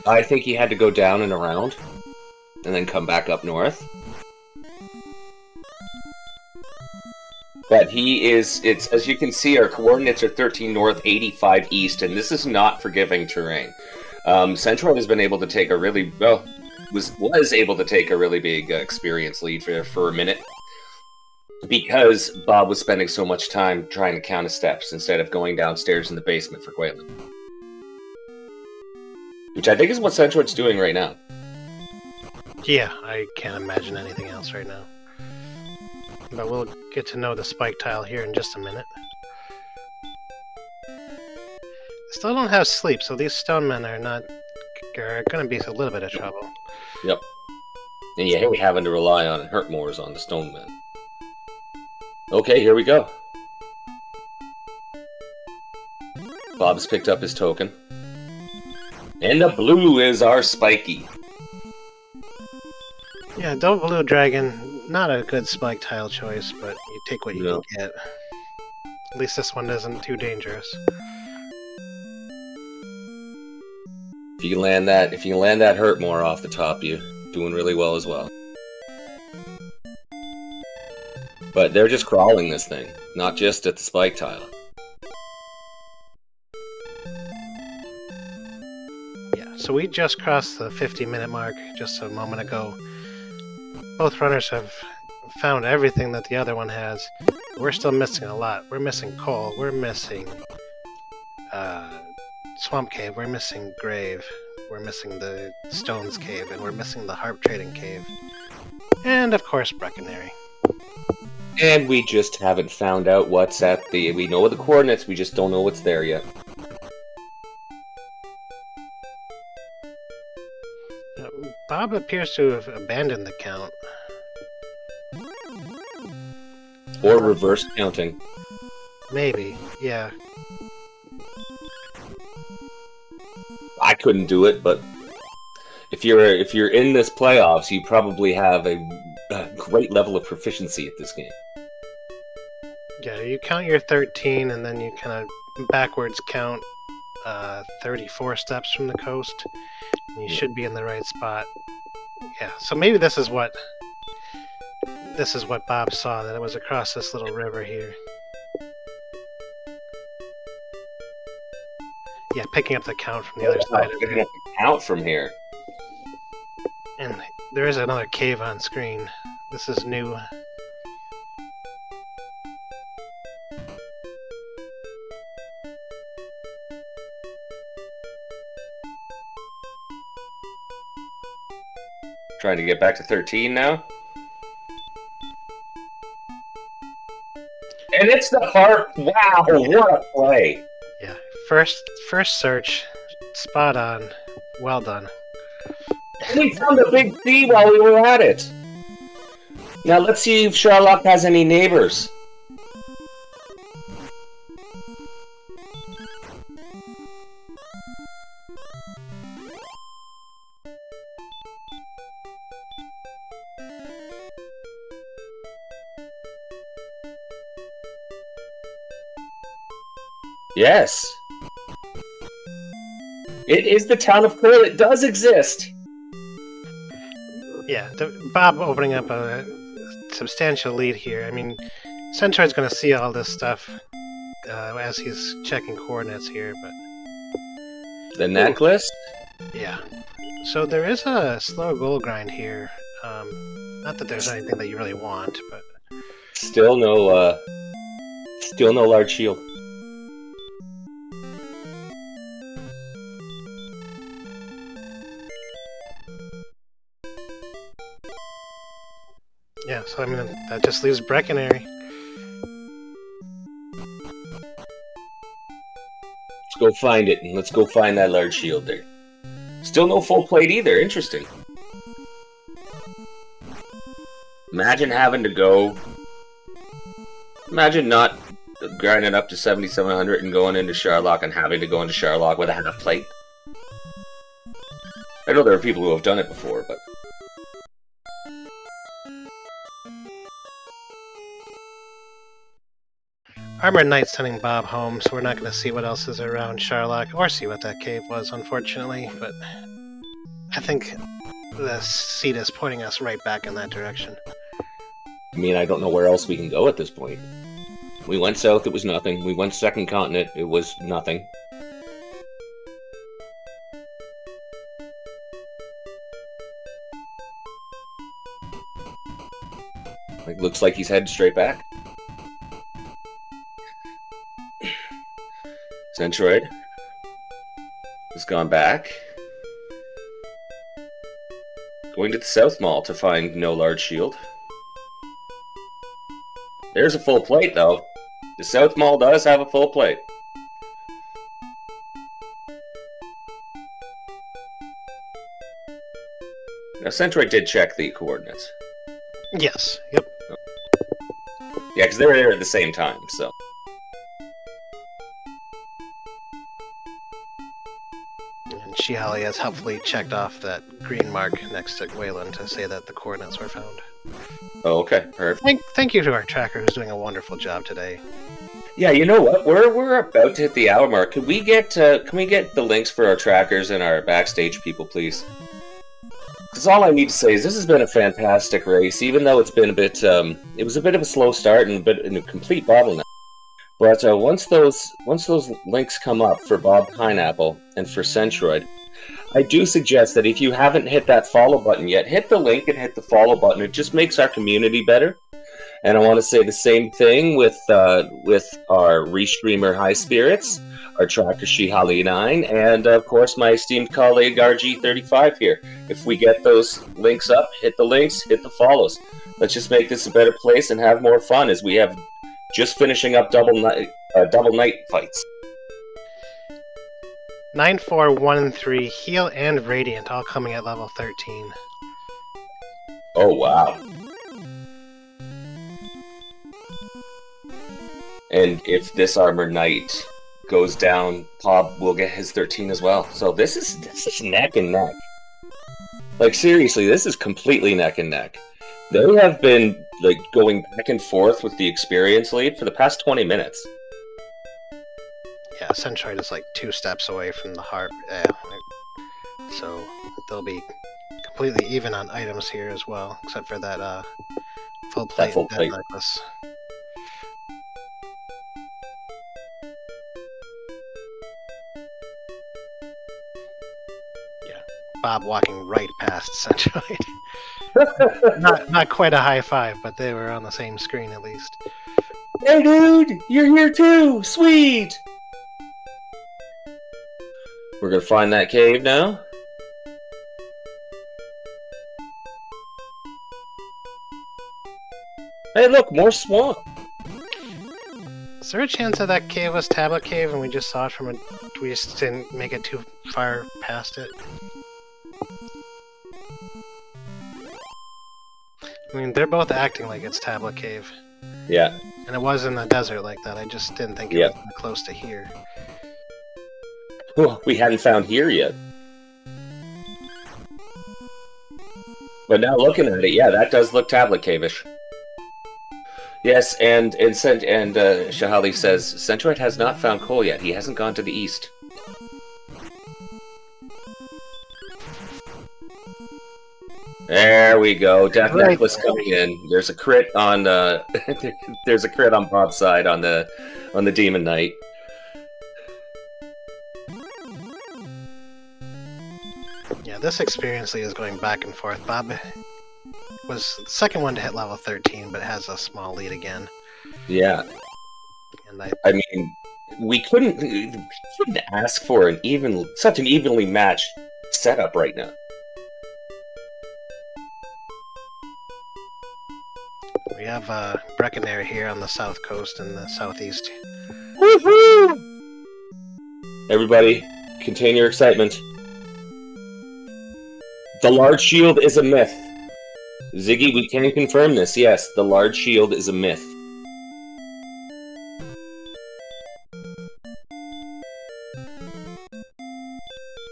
I think he had to go down and around, and then come back up north. But he is, it's, as you can see, our coordinates are 13 north, 85 east, and this is not forgiving terrain. Centroid has been able to take a really, well, was able to take a really big experience lead for a minute, because Bob was spending so much time trying to count his steps instead of going downstairs in the basement for Quaylen. Which I think is what Centroid's doing right now. Yeah, I can't imagine anything else right now. But we'll get to know the spike tile here in just a minute. Still don't have sleep, so these stone men are going to be a little bit of trouble. Yep. And you hate having to rely on Hurtmore's on the stone men. Okay, here we go. Bob's picked up his token. And the blue is our spiky. Yeah, Double Blue Dragon, not a good spike tile choice, but you take what you can get. At least this one isn't too dangerous. If you land that Hurtmore off the top, you're doing really well as well. But they're just crawling this thing, not just at the spike tile. Yeah, so we just crossed the 50-minute mark just a moment ago. Both runners have found everything that the other one has. We're still missing a lot. We're missing coal. We're missing Swamp Cave. We're missing Grave. We're missing the Stones Cave. And we're missing the Harp Trading Cave. And, of course, Breckenary. And we just haven't found out what's at the... We know the coordinates, we just don't know what's there yet. Bob appears to have abandoned the count. Or reverse counting. Maybe, yeah. I couldn't do it, but if you're in this playoffs, you probably have a great level of proficiency at this game. Yeah, you count your 13, and then you kind of backwards count 34 steps from the coast. And you should be in the right spot. Yeah, so maybe this is what Bob saw, that it was across this little river here. Yeah, picking up the count from the other side. Picking up the count from here. And there is another cave on screen. This is new. Trying to get back to 13 now. And it's the harp. Wow, what a play. Yeah, first search, spot on. Well done. And we found a big C while we were at it. Now let's see if Sherlock has any neighbors. Yes. It is the town of Coal. It does exist. Yeah, Bob opening up a substantial lead here. I mean, Centroid's going to see all this stuff as he's checking coordinates here, but... The necklace? Yeah. So there is a slow goal grind here. Not that there's anything that you really want, but... Still no large shield. Yeah, so I mean, that just leaves Breckenary. Let's go find it, and let's go find that large shield there. Still no full plate either. Interesting. Imagine having to go... Imagine not grinding up to 7,700 and going into Sharlock and having to go into Sharlock with a half plate. I know there are people who have done it before, but... Armored Knight's sending Bob home, so we're not going to see what else is around Sharlock, or see what that cave was, unfortunately, but I think the seed is pointing us right back in that direction. I mean, I don't know where else we can go at this point. We went south, it was nothing. We went second continent, it was nothing. Like, looks like he's headed straight back. Centroid has gone back. Going to the South Mall to find no large shield. There's a full plate, though. The South Mall does have a full plate. Now, Centroid did check the coordinates. Yes, yep. Yeah, because they were there at the same time, so... And Shihali has helpfully checked off that green mark next to Gwaylan to say that the coordinates were found. Oh, okay, perfect. Thank you to our tracker who's doing a wonderful job today. Yeah, you know what? We're about to hit the hour mark. Can we get the links for our trackers and our backstage people, please? Because all I need to say is this has been a fantastic race, even though it's been a bit it was a bit of a slow start and a complete bottleneck. But once those links come up for Bob Pineapple and for Centroid, I do suggest that if you haven't hit that follow button yet, hit the link and hit the follow button. It just makes our community better. And I want to say the same thing with our restreamer High Spirits, our tracker Shihali9, and of course my esteemed colleague RG35 here. If we get those links up, hit the links, hit the follows. Let's just make this a better place and have more fun as we have just finishing up double night fights. 9413 Heal and Radiant all coming at level 13. Oh wow. And if this Armored Knight goes down, Bob will get his 13 as well. So this is neck and neck. Like seriously, this is completely neck and neck. They have been like going back and forth with the experience lead for the past 20 minutes. Yeah, Centroid is like 2 steps away from the harp. So they'll be completely even on items here as well, except for that full plate necklace. Bob walking right past Centroid. not quite a high five, but they were on the same screen at least. Hey dude, you're here too! Sweet! We're gonna find that cave now. Hey look, more swamp! Is there a chance that that cave was Tablet Cave and we just saw it from a... we just didn't make it too far past it? I mean, they're both acting like it's Tablet Cave. Yeah. And it was in the desert like that. I just didn't think it was close to here. Well, we hadn't found here yet. But now looking at it, yeah, that does look Tablet Cave-ish. Yes, and Shihali says, Centroid has not found coal yet. He hasn't gone to the east. There we go. Death Right. Necklace coming in. There's a crit on there's a crit on Bob's side on the Demon Knight. Yeah, this experience lead is going back and forth. Bob was the second one to hit level 13, but has a small lead again. Yeah. And I mean, we couldn't ask for such an evenly matched setup right now. We have Breckenare here on the south coast and the southeast. Woohoo! Everybody, contain your excitement. The large shield is a myth. Ziggy, we can confirm this. Yes, the large shield is a myth.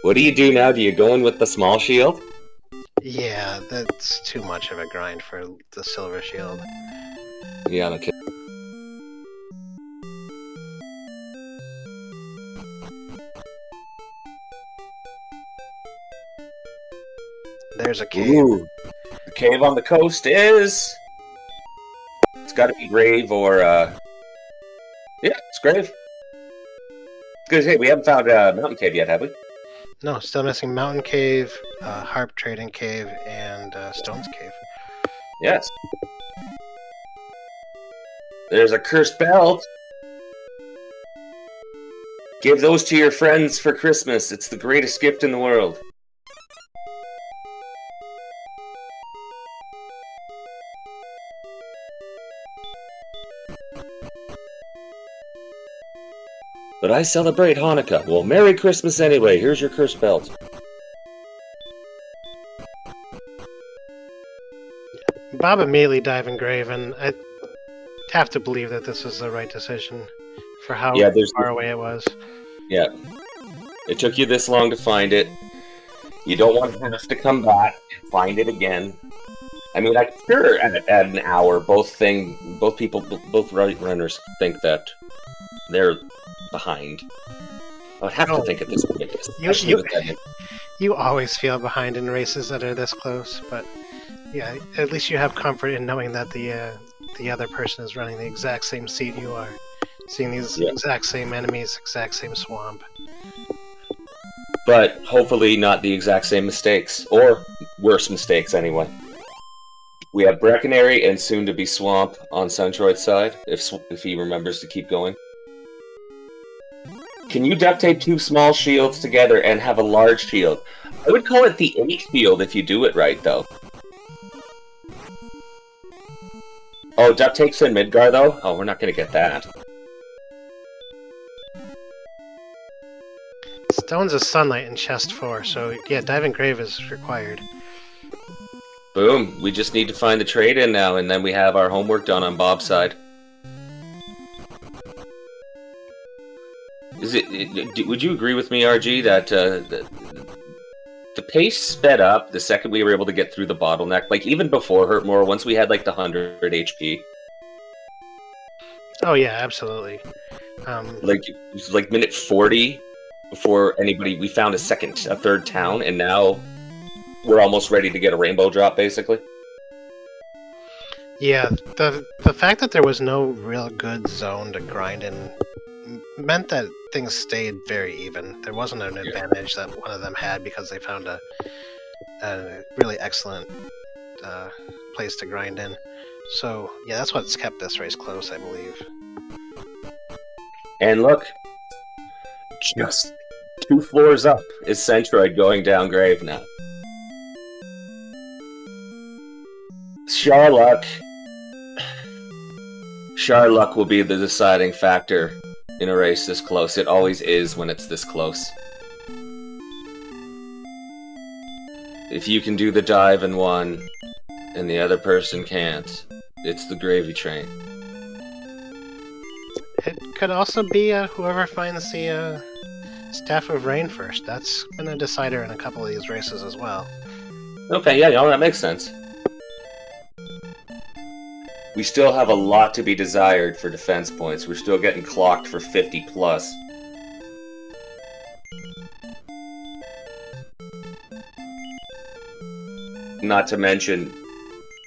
What do you do now? Do you go in with the small shield? Yeah, that's too much of a grind for the silver shield. Yeah, okay. There's a cave. Ooh, the cave on the coast is... It's got to be Grave or... Yeah, it's Grave. Because, hey, we haven't found Mountain Cave yet, have we? No, still missing Mountain Cave, Harp Trading Cave, and Stones Cave. Yes. There's a cursed belt. Give those to your friends for Christmas. It's the greatest gift in the world. But I celebrate Hanukkah. Well, Merry Christmas anyway. Here's your cursed belt. Bob immediately diving grave, and I have to believe that this was the right decision for how far away it was. Yeah. It took you this long to find it. You don't want to have to come back and find it again. I mean, I'm sure at an hour, both runners think that they're behind. I would have to think at this point. You always feel behind in races that are this close, but yeah, at least you have comfort in knowing that the other person is running the exact same seat you are, seeing these exact same enemies, exact same swamp. But hopefully not the exact same mistakes, or worse mistakes anyway. We have Breckenary and soon to be Swamp on Centroid's side, if he remembers to keep going. Can you duct tape two small shields together and have a large shield? I would call it the H shield if you do it right, though. Oh, duct tape's in Midgar, though? Oh, we're not going to get that. Stones is Sunlight in chest 4, so yeah, diving grave is required. Boom. We just need to find the trade-in now, and then we have our homework done on Bob's side. Would you agree with me, RG, that the pace sped up the second we were able to get through the bottleneck? Like, even before Hurt More, once we had, like, the 100 HP. Oh, yeah, absolutely. Like, it was, like, minute 40 before we found a third town, and now we're almost ready to get a rainbow drop, basically. Yeah, the fact that there was no real good zone to grind in meant that things stayed very even. There wasn't an advantage that one of them had because they found a really excellent place to grind in. So, yeah, that's what's kept this race close, I believe. And look, just 2 floors up is Centroid going down grave now. Charluck will be the deciding factor in a race this close. It always is when it's this close. If you can do the dive in one, and the other person can't, it's the gravy train. It could also be whoever finds the Staff of Rain first. That's been a decider in a couple of these races as well. Okay, yeah, that makes sense. We still have a lot to be desired for defense points. We're still getting clocked for 50 plus. Not to mention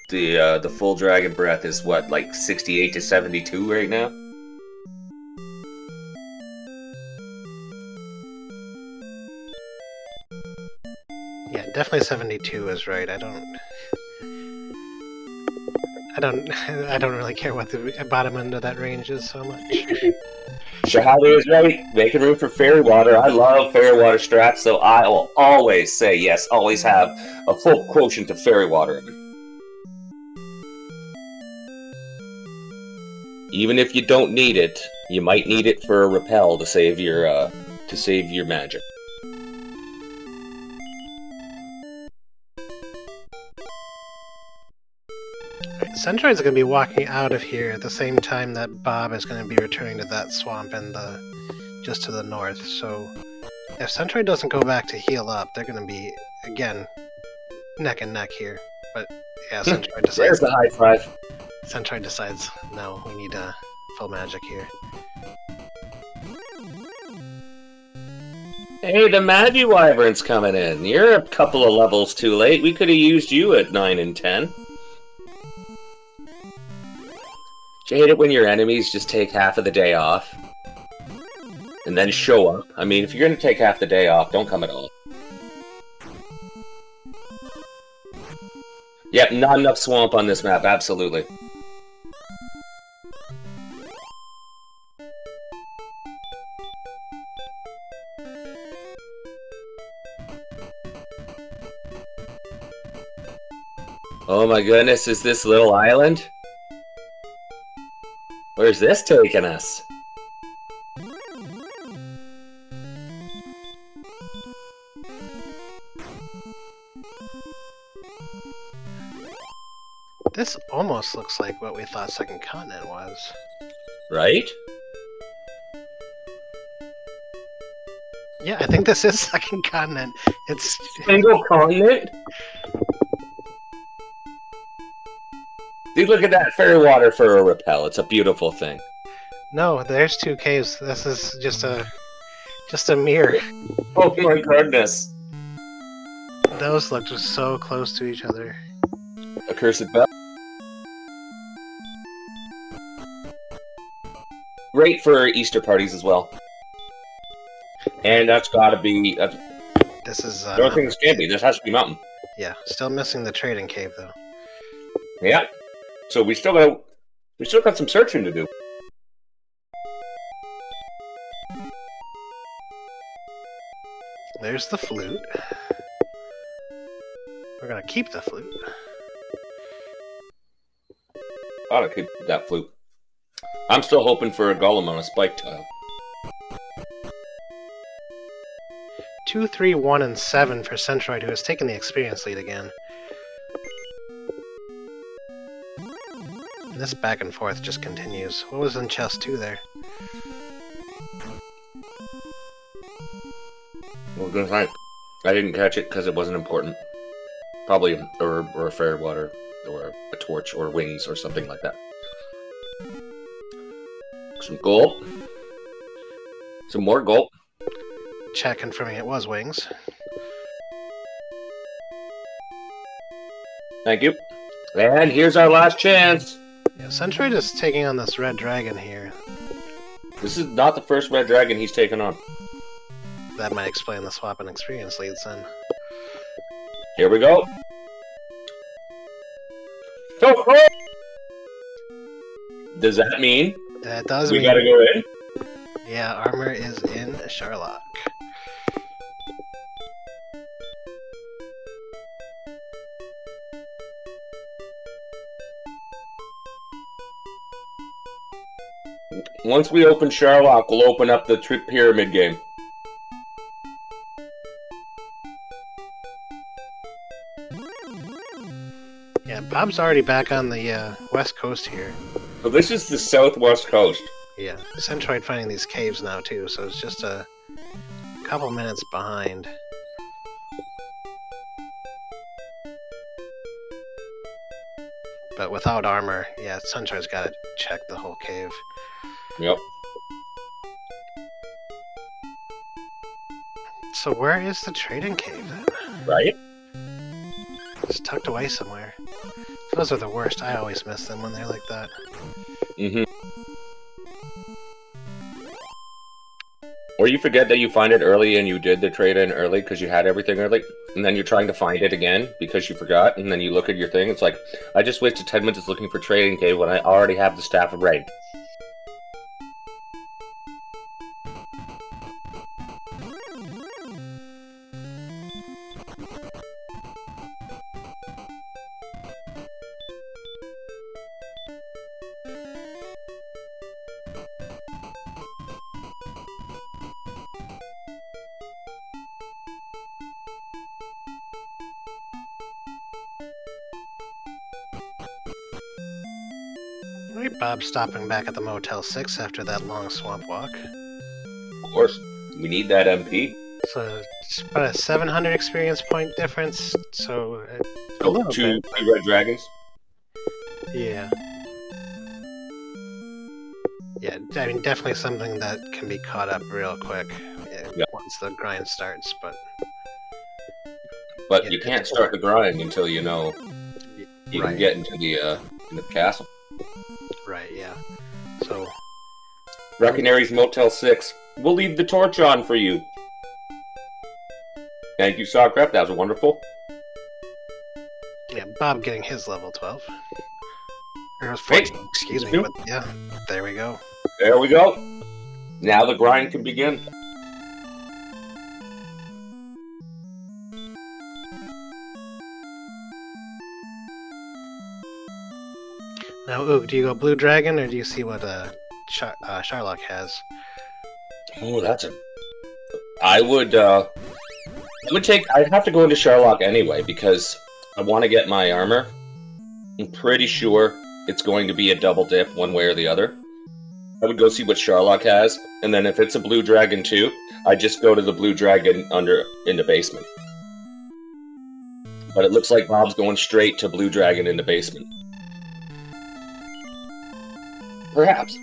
the full dragon breath is what, like 68 to 72 right now? Yeah, definitely 72 is right. I don't really care what the bottom end of that range is so much. Shahali is right. Making room for fairy water. I love fairy water strats, so I will always say yes. Always have a full quotient of fairy water. Even if you don't need it, you might need it for a repel to save your magic. Centroid's going to be walking out of here at the same time that Bob is going to be returning to that swamp in just to the north. So if Centroid doesn't go back to heal up, they're going to be, again, neck and neck here. But yeah, Centroid decides. There's the high five. Centroid decides, no, we need full magic here. Hey, the Magiwyvern's coming in. You're a couple of levels too late. We could have used you at 9 and 10. Do you hate it when your enemies just take half of the day off? And then show up? I mean, if you're going to take half the day off, don't come at all. Yep, not enough swamp on this map, absolutely. Oh my goodness, is this little island? Where's this taking us? This almost looks like what we thought Second Continent was. Right? Yeah, I think this is Second Continent. It's single continent? Dude, look at that fairy water for a repel. It's a beautiful thing. No, there's 2 caves. This is just a mirror. Oh my goodness. Those look just so close to each other. Accursed bell. Great for Easter parties as well. And that's gotta be... this is... the only thing this can't be. This has to be mountain. Yeah, still missing the trading cave, though. Yeah. So we still got some searching to do. There's the flute. We're gonna keep the flute. Gotta keep that flute. I'm still hoping for a golem on a spike tile. 2, 3, 1, and 7 for Centroid, who has taken the experience lead again. And this back and forth just continues. What was in chest 2 there? Well, good night. I didn't catch it because it wasn't important. Probably a herb or a fairy water or a torch or wings or something like that. Some gold. Some more gold. Chat confirming it was wings. Thank you. And here's our last chance. Yeah, Centroid is taking on this red dragon here. This is not the first red dragon he's taken on. That might explain the swap and experience leads then. Here we go. Oh, does that mean that does we mean gotta go in? Yeah, armor is in Sherlock. Once we open Sherlock, we'll open up the pyramid game. Yeah, Bob's already back on the west coast here. So this is the southwest coast. Yeah, Centroid finding these caves now too, so it's just a couple minutes behind. But without armor, yeah, Centroid's got to check the whole cave. Yep. So where is the trading cave then? Right? It's tucked away somewhere. Those are the worst. I always miss them when they're like that. Mm-hmm. Or you forget that you find it early and you did the trade in early because you had everything early, and then you're trying to find it again because you forgot, and then you look at your thing, it's like, I just wasted 10 minutes looking for trading cave when I already have the Staff of Rain. Right, Bob stopping back at the Motel 6 after that long swamp walk. Of course, we need that MP. So it's about a 700 experience point difference, so a Oh, little two bit. red dragons. Yeah. Yeah, I mean, definitely something that can be caught up real quick once the grind starts, but But yeah, you can't start the grind until you know you right. can get into the castle. Right, yeah. So Reckonary's Motel 6. We'll leave the torch on for you. Thank you, Sawcraft. That was wonderful. yeah, Bob getting his level 12. Or 14, excuse me, but yeah, there we go. There we go. Now the grind can begin. Now, Oog, do you go Blue Dragon, or do you see what Sharlock has? Oh, that's a... I would take... I'd have to go into Sharlock anyway, because I want to get my armor. I'm pretty sure it's going to be a double dip one way or the other. I would go see what Sharlock has, and then if it's a Blue Dragon too, I'd just go to the Blue Dragon in the basement. But it looks like Bob's going straight to Blue Dragon in the basement. Perhaps.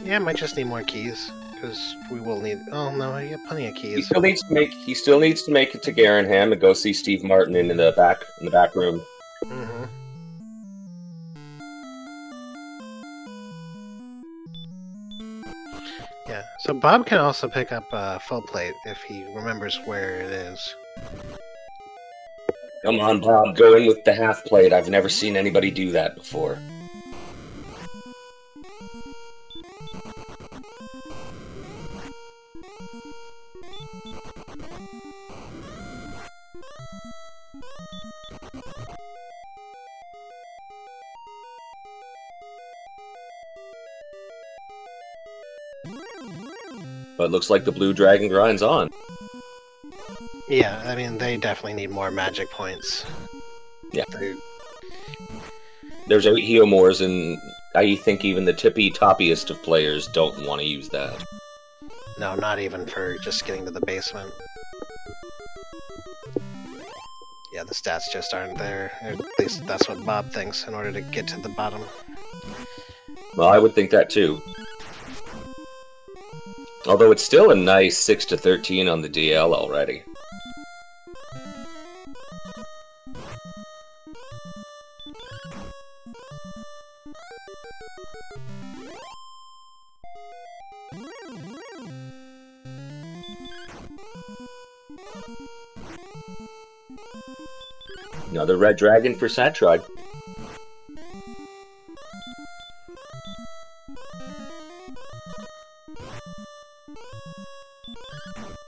Yeah, might just need more keys, because we will need... Oh, no, I got plenty of keys. He still needs to make it to Garenham and go see Steve Martin in the back room. Mm-hmm. Yeah, so Bob can also pick up full plate if he remembers where it is. Come on, Bob, go in with the half plate. I've never seen anybody do that before. But it looks like the Blue Dragon grind's on. Yeah, I mean, they definitely need more magic points. Yeah. There's Heomores, and I think even the tippy-toppiest of players don't want to use that. No, not even for just getting to the basement. Yeah, the stats just aren't there. At least that's what Bob thinks in order to get to the bottom. Well, I would think that too. Although it's still a nice 6-13 on the DL already. Another red dragon for Centroid.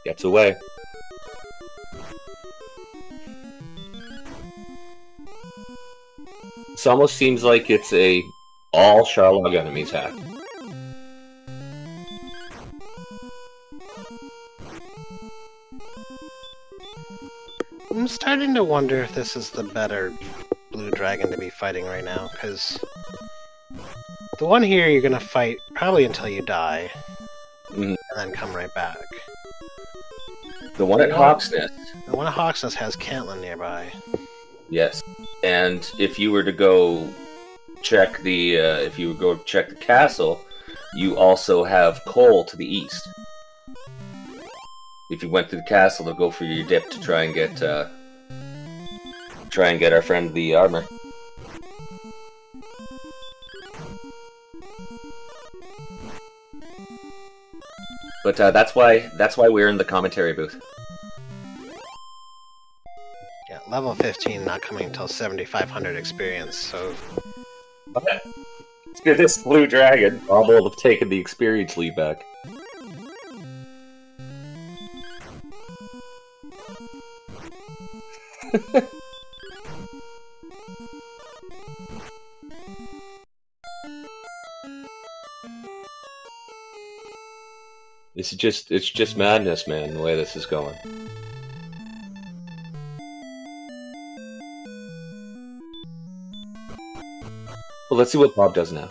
Gets away. This almost seems like it's a all Sharlock enemies hack. I'm starting to wonder if this is the better Blue Dragon to be fighting right now, because the one here you're gonna fight probably until you die, and then come right back. The one at Hawksness. The one at Hawksness has Caitlin nearby. Yes, and if you were to go check the castle, you also have Cole to the east. If you went to the castle to go for your dip to try and get try and get our friend the armor. But that's why we're in the commentary booth. Yeah, level 15 not coming until 7,500 experience, so... Okay. This blue dragon, Bob will have taken the experience lead back. It's just madness, man, the way this is going. Well, let's see what Bob does now.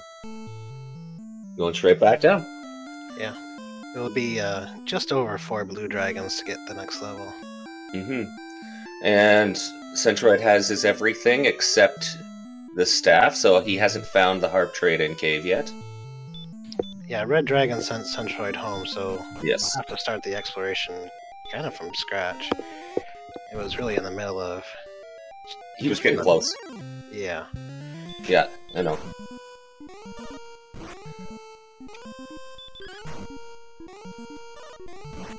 Going straight back down. Yeah. It'll be just over 4 blue dragons to get the next level. Mm-hmm. And Centroid has his everything except the staff, so he hasn't found the harp trade-in cave yet. Yeah, Red Dragon sent Centroid home, so yes, we'll have to start the exploration kind of from scratch. It was really in the middle of... He was getting close. Yeah. Yeah, I know.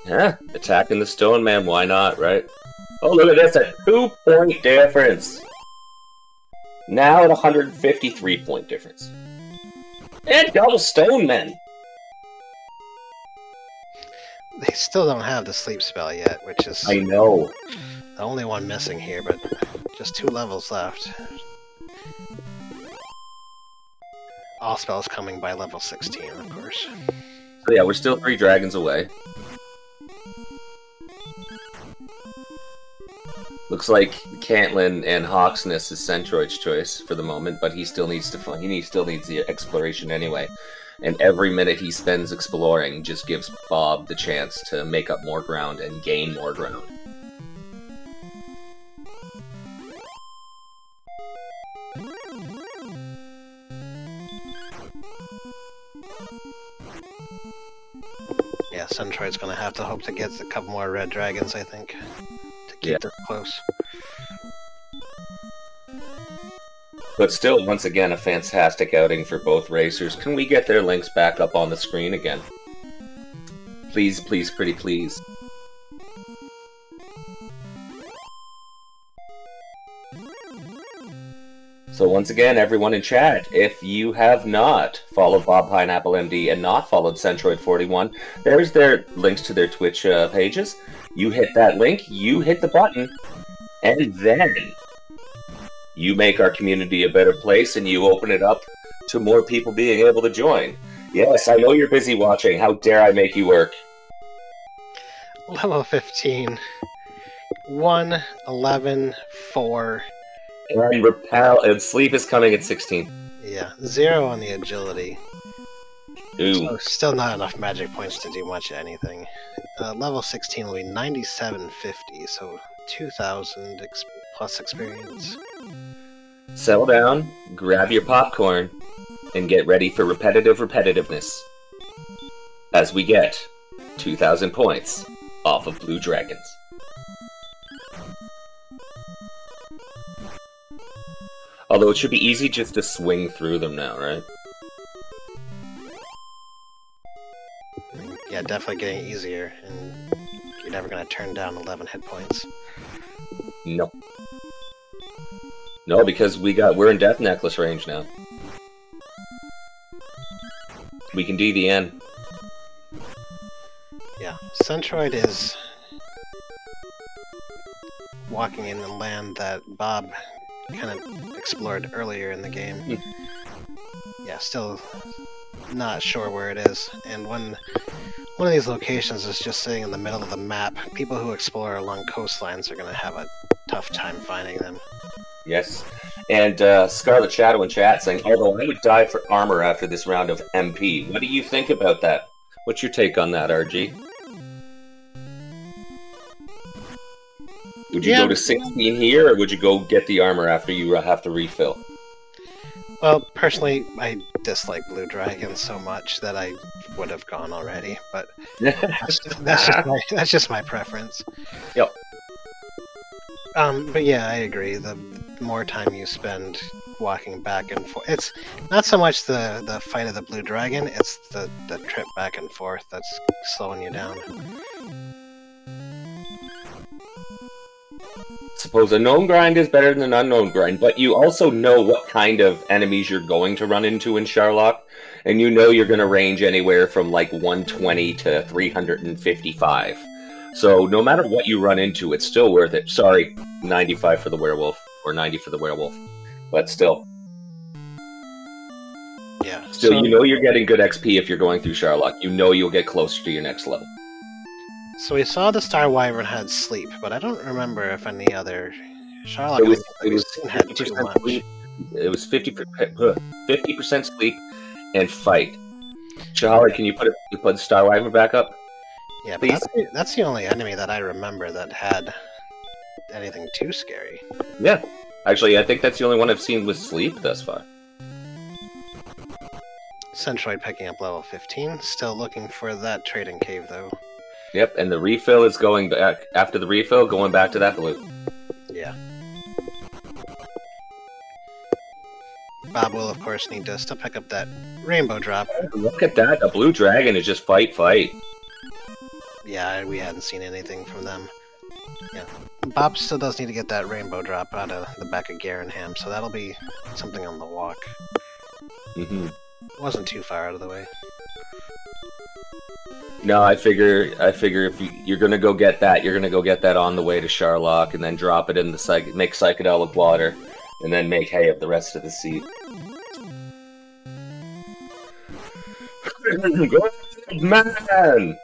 Yeah, attacking the stone man, why not, right? Oh, look at this, a 2-point difference! Now at 153-point difference. And double stone men! They still don't have the sleep spell yet, which is... I know. The only one missing here, but just 2 levels left. All spells coming by level 16, of course. So yeah, we're still 3 dragons away. Looks like Cantlin and Hawksness is Centroid's choice for the moment, but he still needs to still needs the exploration anyway. And every minute he spends exploring just gives Bob the chance to make up more ground and gain more ground. Yeah, Centroid's gonna have to hope to get a couple more red dragons, I think, to keep this close. But still, once again, a fantastic outing for both racers. Can we get their links back up on the screen again? Please, please, pretty please. So once again, everyone in chat, if you have not followed BobPineappleMD and not followed Centroid41, there's their links to their Twitch pages. You hit that link, you hit the button, and then you make our community a better place and you open it up to more people being able to join. Yes, I know you're busy watching. How dare I make you work? Level 15. 1, 11, 4... And repel and sleep is coming at 16. Yeah, 0 on the agility. Ooh. So still not enough magic points to do much of anything. Level 16 will be 9750, so 2,000 plus experience. Settle down, grab your popcorn, and get ready for repetitiveness. As we get 2,000 points off of blue dragons. Although it should be easy just to swing through them now, right? Yeah, definitely getting easier, and you're never going to turn down 11 hit points. No. No, because we're in Death Necklace range now. We can do the end. Yeah, Centroid is walking in the land that Bob kind of explored earlier in the game. Yeah, still not sure where it is. And when one of these locations is just sitting in the middle of the map, people who explore along coastlines are going to have a tough time finding them. Yes. And Scarlet Shadow in chat saying, although I would die for armor after this round of MP. What do you think about that? What's your take on that, RG? Would you go to 16 here, or would you go get the armor after you have to refill? Well, personally, I dislike blue dragons so much that I would have gone already, but that's just my preference. Yep. But yeah, I agree. The more time you spend walking back and forth, it's not so much the fight of the blue dragon; it's the trip back and forth that's slowing you down. Suppose a known grind is better than an unknown grind, but you also know what kind of enemies you're going to run into in Sherlock, and you know you're going to range anywhere from like 120 to 355. So no matter what you run into, it's still worth it. Sorry, 95 for the werewolf, or 90 for the werewolf, but still. Yeah. Still, you know you're getting good XP if you're going through Sherlock. You know you'll get closer to your next level. So we saw the Star Wyvern had sleep, but I don't remember if any other Sherlock had too much. Sleep. It was 50% sleep and fight. Charlie, can you put Star Wyvern back up? Yeah, but that's the only enemy that I remember that had anything too scary. Yeah. Actually, I think that's the only one I've seen with sleep thus far. Centroid picking up level 15. Still looking for that trading cave, though. Yep, and the refill is going back. After the refill, going back to that blue. Yeah. Bob will, of course, need to still pick up that rainbow drop. Look at that. The blue dragon is just fight. Yeah, we hadn't seen anything from them. Yeah. Bob still does need to get that rainbow drop out of the back of Garenham, so that'll be something on the walk. Mm-hmm. Wasn't too far out of the way. No, I figure if you're gonna go get that, you're gonna go get that on the way to Sherlock, and then drop it in the make psychedelic water, and then make hay of the rest of the seed. Good man.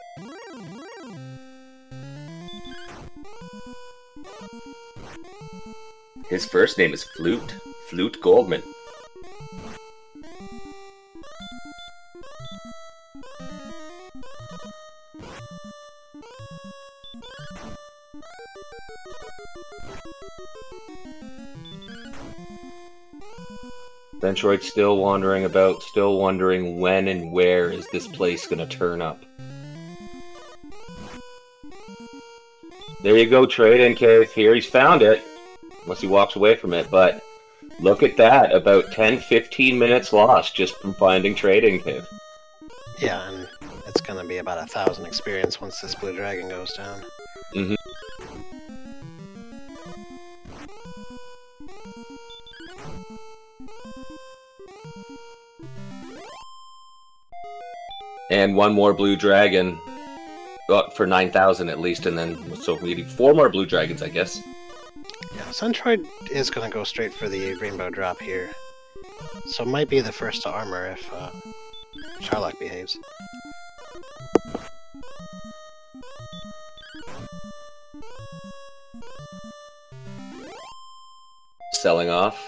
His first name is Flute Goldman. Centroid still wandering about, still wondering when and where is this place gonna turn up. There you go, trade-in cave. Here, he's found it. Unless he walks away from it, but look at that. About 10-15 minutes lost just from finding trade-in cave. Yeah, and it's gonna be about 1,000 experience once this blue dragon goes down. Mm-hmm. And one more blue dragon for 9,000 at least, and then so we need 4 more blue dragons, I guess. Yeah, Centroid is going to go straight for the rainbow drop here, so it might be the first to armor if Sherlock behaves. Selling off.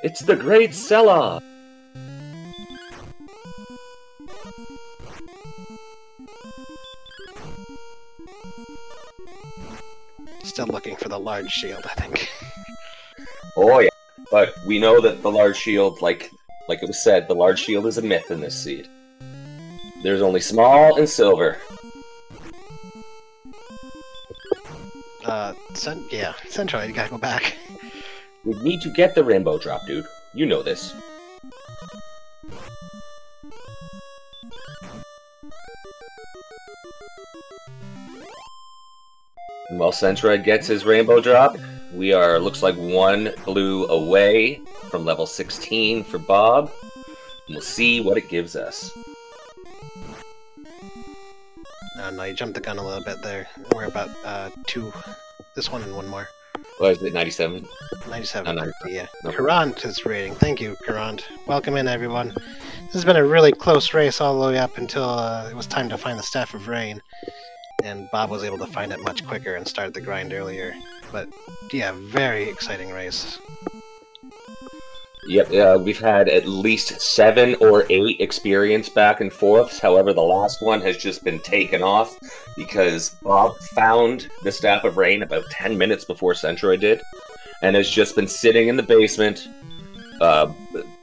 It's the great sell-off! Still looking for the large shield, I think. Oh yeah, but we know that the large shield, like it was said, the large shield is a myth in this seed. There's only small and silver. Yeah, Centroid, you gotta go back. We need to get the rainbow drop, dude. You know this. And while Centroid gets his rainbow drop, we are, looks like 1 blue away from level 16 for Bob. And we'll see what it gives us. No, you jumped the gun a little bit there. We're about 2. This one and 1 more. What is it, 97? 97. No, Yeah. no. Courant is raiding. Thank you, Courant. Welcome in, everyone. This has been a really close race all the way up until it was time to find the Staff of Rain. And Bob was able to find it much quicker and started the grind earlier. But, yeah, very exciting race. Yep, we've had at least 7 or 8 experience back and forths. However, the last one has just been taken off because Bob found the Staff of Rain about 10 minutes before Centroid did, and has just been sitting in the basement,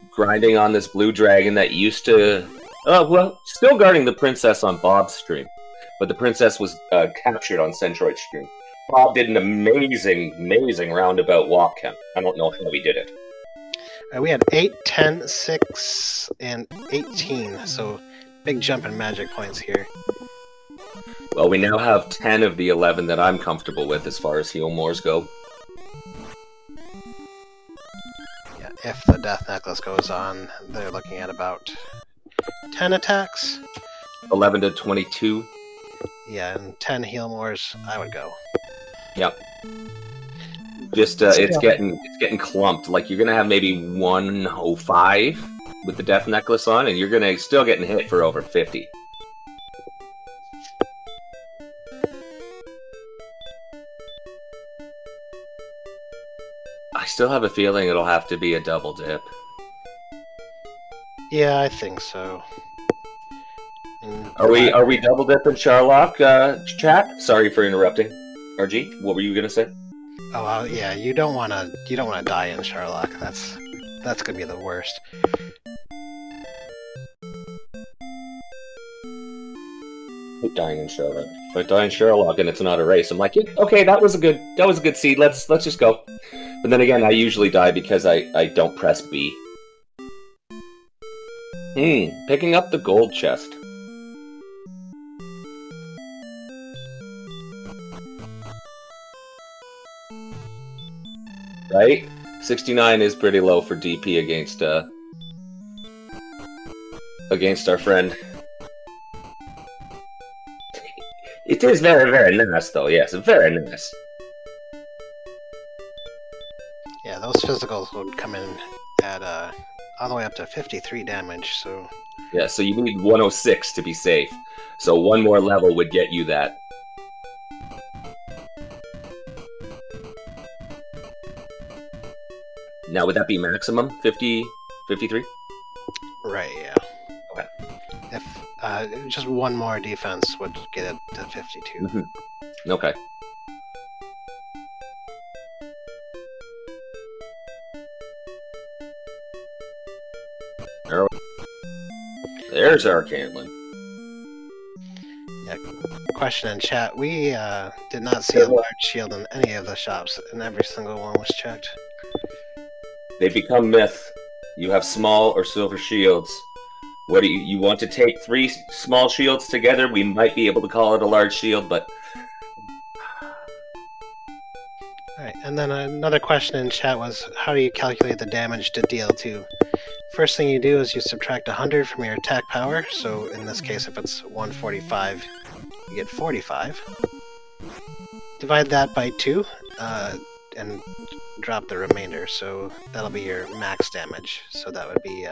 grinding on this blue dragon that used to... well, still guarding the princess on Bob's stream, but the princess was captured on Centroid stream. Bob did an amazing roundabout walk count. I don't know how he did it. We had 8, 10, 6, and 18, so big jump in magic points here. Well, we now have 10 of the 11 that I'm comfortable with as far as heal mores go. Yeah, if the death necklace goes on, they're looking at about 10 attacks. 11 to 22. Yeah, and 10 heal mores, I would go. Yep. Just it's getting clumped. Like you're gonna have maybe 105 with the death necklace on, and you're gonna still getting hit for over 50. I still have a feeling it'll have to be a double dip. Yeah, I think so. Are we double dipping Sherlock, chat? Sorry for interrupting. RG, what were you gonna say? Oh yeah, you don't wanna die in Sherlock. That's gonna be the worst. Dying in Sherlock. If I die in Sherlock and it's not a race, I'm like, yeah, okay, that was a good seed. Let's just go. But then again, I usually die because I don't press B. Picking up the gold chest. Right? 69 is pretty low for DP against our friend. It is very nice, though. Yes, very nice. Yeah, those physicals would come in at all the way up to 53 damage. So yeah, so you need 106 to be safe. So one more level would get you that. Now, would that be maximum 50, 53? Right, yeah. Okay. If just one more defense would get it to 52. Mm-hmm. Okay. There's our Caitlin. Yeah. Question in chat. We did not see a large shield in any of the shops, and every single one was checked. They become myth. You have small or silver shields. What do you want to take 3 small shields together? We might be able to call it a large shield, but... Alright, and then another question in chat was, how do you calculate the damage to DL2? First thing you do is you subtract 100 from your attack power, so in this case if it's 145, you get 45. Divide that by 2, and drop the remainder, so that'll be your max damage. So that would be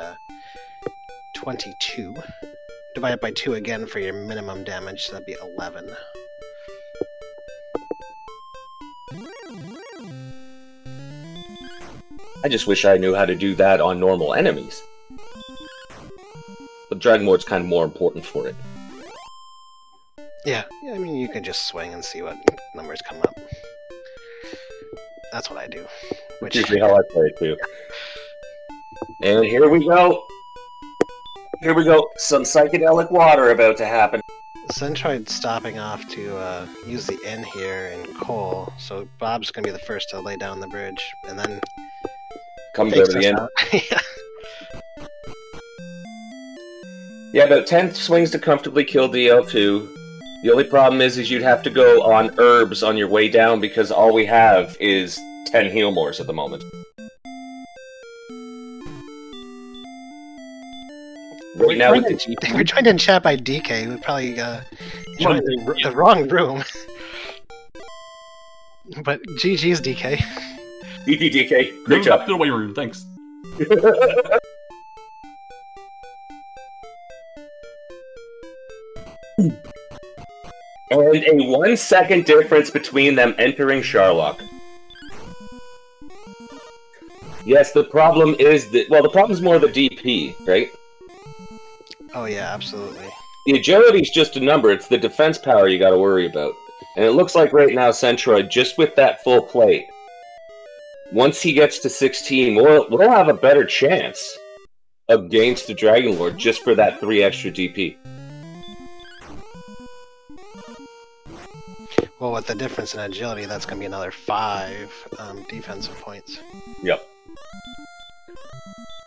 22. Divide it by 2 again for your minimum damage, so that'd be 11. I just wish I knew how to do that on normal enemies. But Dragon Lord's kind of more important for it. Yeah, I mean, you can just swing and see what numbers come up. That's what I do. Which is usually how I play it too. And here we go. Here we go. Some psychedelic water about to happen. Centroid's stopping off to use the inn here in coal, so Bob's going to be the first to lay down the bridge, and then... Comes over the end. Yeah, about 10 swings to comfortably kill DL2. The only problem is you'd have to go on herbs on your way down because all we have is 10 heal mores at the moment. Right now, we're joined in chat by DK. We probably joined the wrong room. But GG's DK. GG DK. Great job. Up to the weight room, thanks. And a 1 second difference between them entering Sherlock. Yes, the problem is that... Well, the problem is more the DP, right? Oh yeah, absolutely. The agility's just a number. It's the defense power you gotta worry about. And it looks like right now Centroid, just with that full plate, once he gets to 16, we'll have a better chance against the Dragon Lord just for that 3 extra DP. Well, with the difference in agility, that's going to be another 5 defensive points. Yep.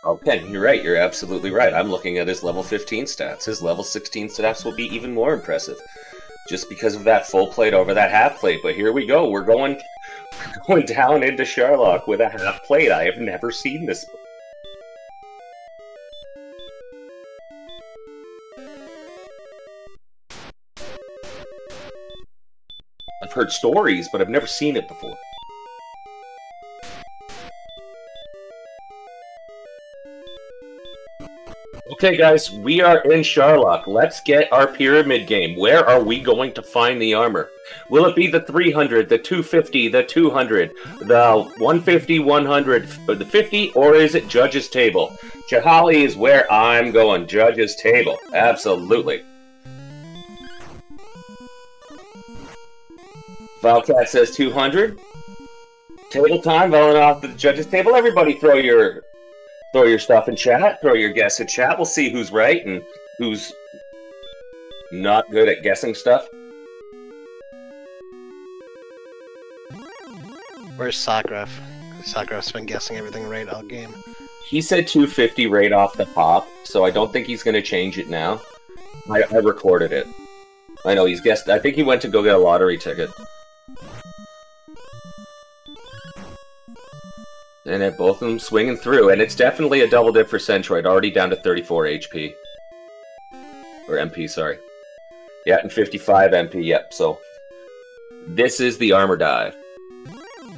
Okay, you're right. You're absolutely right. I'm looking at his level 15 stats. His level 16 stats will be even more impressive, just because of that full plate over that half plate. But here we go. We're going down into Sherlock with a half plate. I have never seen this. I've heard stories, but I've never seen it before. Okay, guys, we are in Sherlock. Let's get our pyramid game. Where are we going to find the armor? Will it be the 300, the 250, the 200, the 150, 100, the 50, or is it Judge's Table? Chahali is where I'm going. Judge's Table. Absolutely. Valcat says 200. Table time, rolling off the Judge's Table. Everybody throw your stuff in chat. Throw your guess in chat. We'll see who's right and who's not good at guessing stuff. Where's Sakraf? Sakraf's been guessing everything right all game. He said 250 right off the top, so I don't think he's going to change it now. I recorded it. I know he's guessed. I think he went to go get a lottery ticket. And then both of them swinging through, and it's definitely a double dip for Centroid, already down to 34 HP. Or MP, sorry. Yeah, and 55 MP, yep, so... This is the armor dive.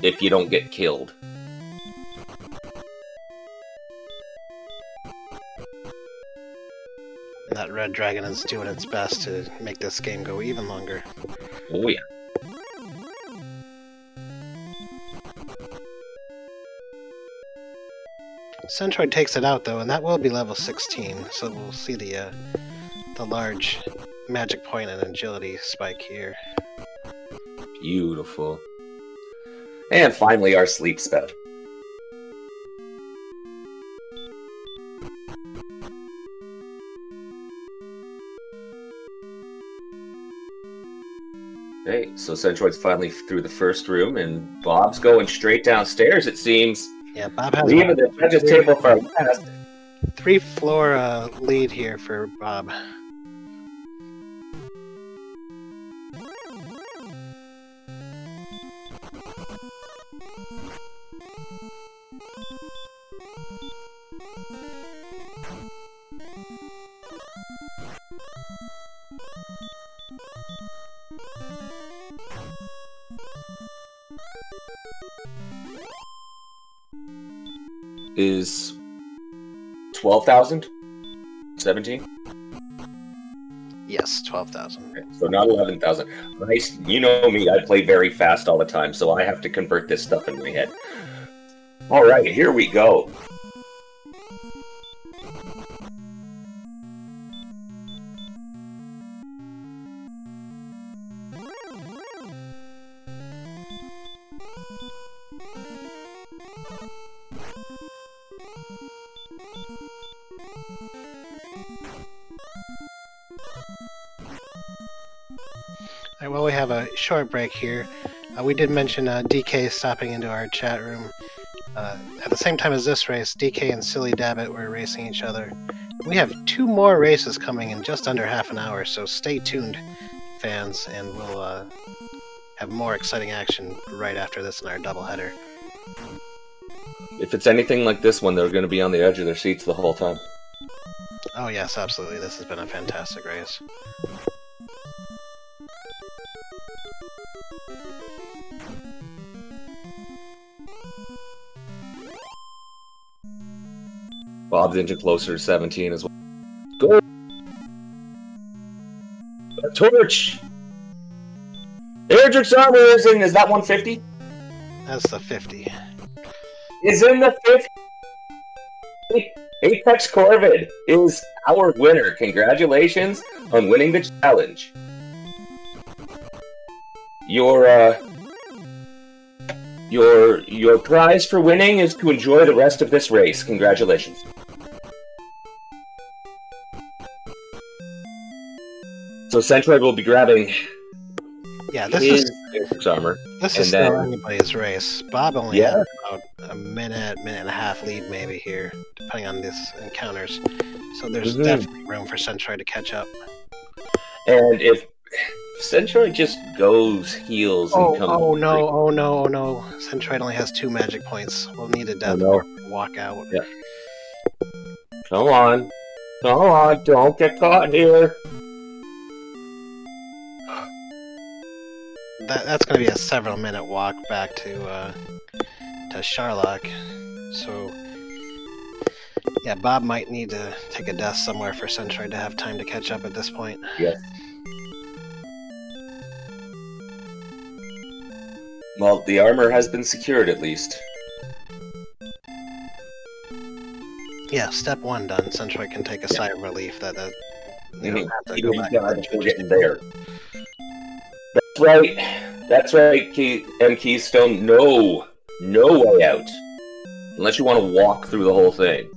If you don't get killed. And that red dragon is doing its best to make this game go even longer. Oh yeah. Centroid takes it out though, and that will be level 16, so we'll see the large magic point and agility spike here. Beautiful. And finally our sleep spell. Okay, so Centroid's finally through the first room, and Bob's going straight downstairs, it seems. Yeah, Bob has leaving the Judge's Table for last. 3-floor lead here for Bob. Is 12,000? 17? Yes, 12,000. Okay, so not 11,000. Nice. You know me, I play very fast all the time, so I have to convert this stuff in my head. Alright, here we go. Alright, well, we have a short break here. We did mention DK stopping into our chat room. At the same time as this race, DK and Silly Dabbit were racing each other. We have 2 more races coming in just under half an hour, so stay tuned, fans, and we'll have more exciting action right after this in our doubleheader. If it's anything like this one, they're going to be on the edge of their seats the whole time. Oh yes, absolutely. This has been a fantastic race. Bob's inching closer to 17 as well. Go! A torch! Erdrick's armor is in, is that 150? That's the 50. Is in the 50? Apex Corvid is our winner. Congratulations on winning the challenge. Your prize for winning is to enjoy the rest of this race. Congratulations. So Centroid will be grabbing Yeah, his Matrix armor. this and is then- still anybody's race. Bob only Yeah. has about a minute and a half lead maybe here, depending on these encounters. So there's definitely room for Centroid to catch up. And if Centroid just goes heals and comes... Oh no. Centroid only has 2 magic points. We'll need a death no. or walk out. Yeah. Come on. Don't get caught here. That's going to be a several minute walk back to Sharlock. So yeah, Bob might need to take a death somewhere for Centroid to have time to catch up at this point. Yes. Well, the armor has been secured at least. Yeah, step 1 done. Centroid can take a sigh of relief that you don't have to You go back. before getting there. That's right, Keystone. No way out. Unless you want to walk through the whole thing.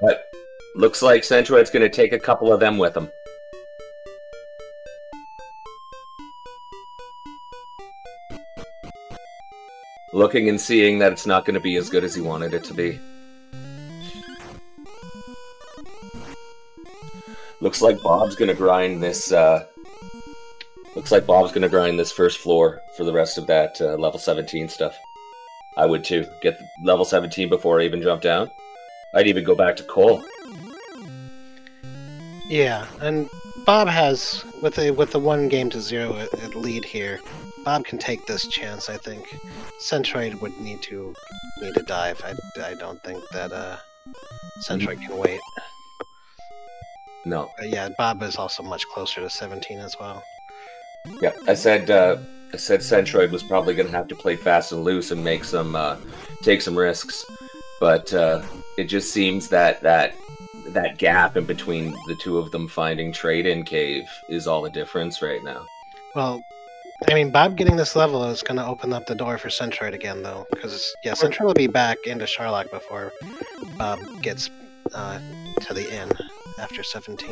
But looks like Centroid's going to take a couple of them with him. Looking and seeing that it's not going to be as good as he wanted it to be. Looks like Bob's going to grind this. Looks like Bob's going to grind this first floor for the rest of that level 17 stuff. I would too. Get level 17 before I even jump down. I'd even go back to Cole. Yeah, and Bob has with the 1-0 lead here. Bob can take this chance. I think Centroid would need to dive. I don't think that Centroid can wait. No. But yeah, Bob is also much closer to 17 as well. Yeah, I said Centroid was probably going to have to play fast and loose and make some take some risks, but it just seems that gap in between the two of them finding trade-in cave is all the difference right now. Well, I mean, Bob getting this level is going to open up the door for Centroid again, though, because yeah, Centroid will be back into Sharlock before Bob gets to the inn after 17.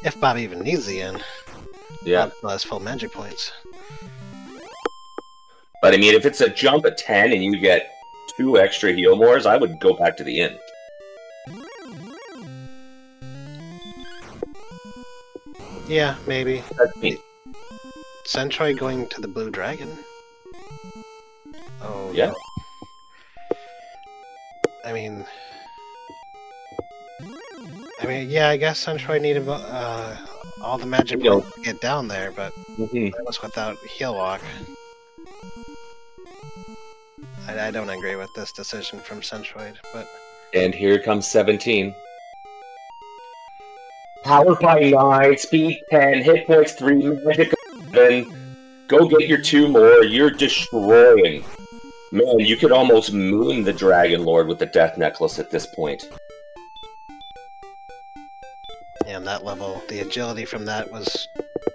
If Bob even needs the inn. Yeah. Bob still has full magic points. But I mean, if it's a jump at 10 and you get 2 extra heal mores, I would go back to the inn. Yeah, maybe. That's me. Centroid going to the Blue Dragon? Oh, yeah. No. I mean, yeah, I guess Centroid needed all the magic points to get down there, but that was without heal walk. I don't agree with this decision from Centroid, but... And here comes 17. Power by 9, speed 10, hit points 3, magic 11. Go get your 2 more, you're destroying. Man, you could almost moon the Dragon Lord with the Death Necklace at this point. And that level, the agility from that was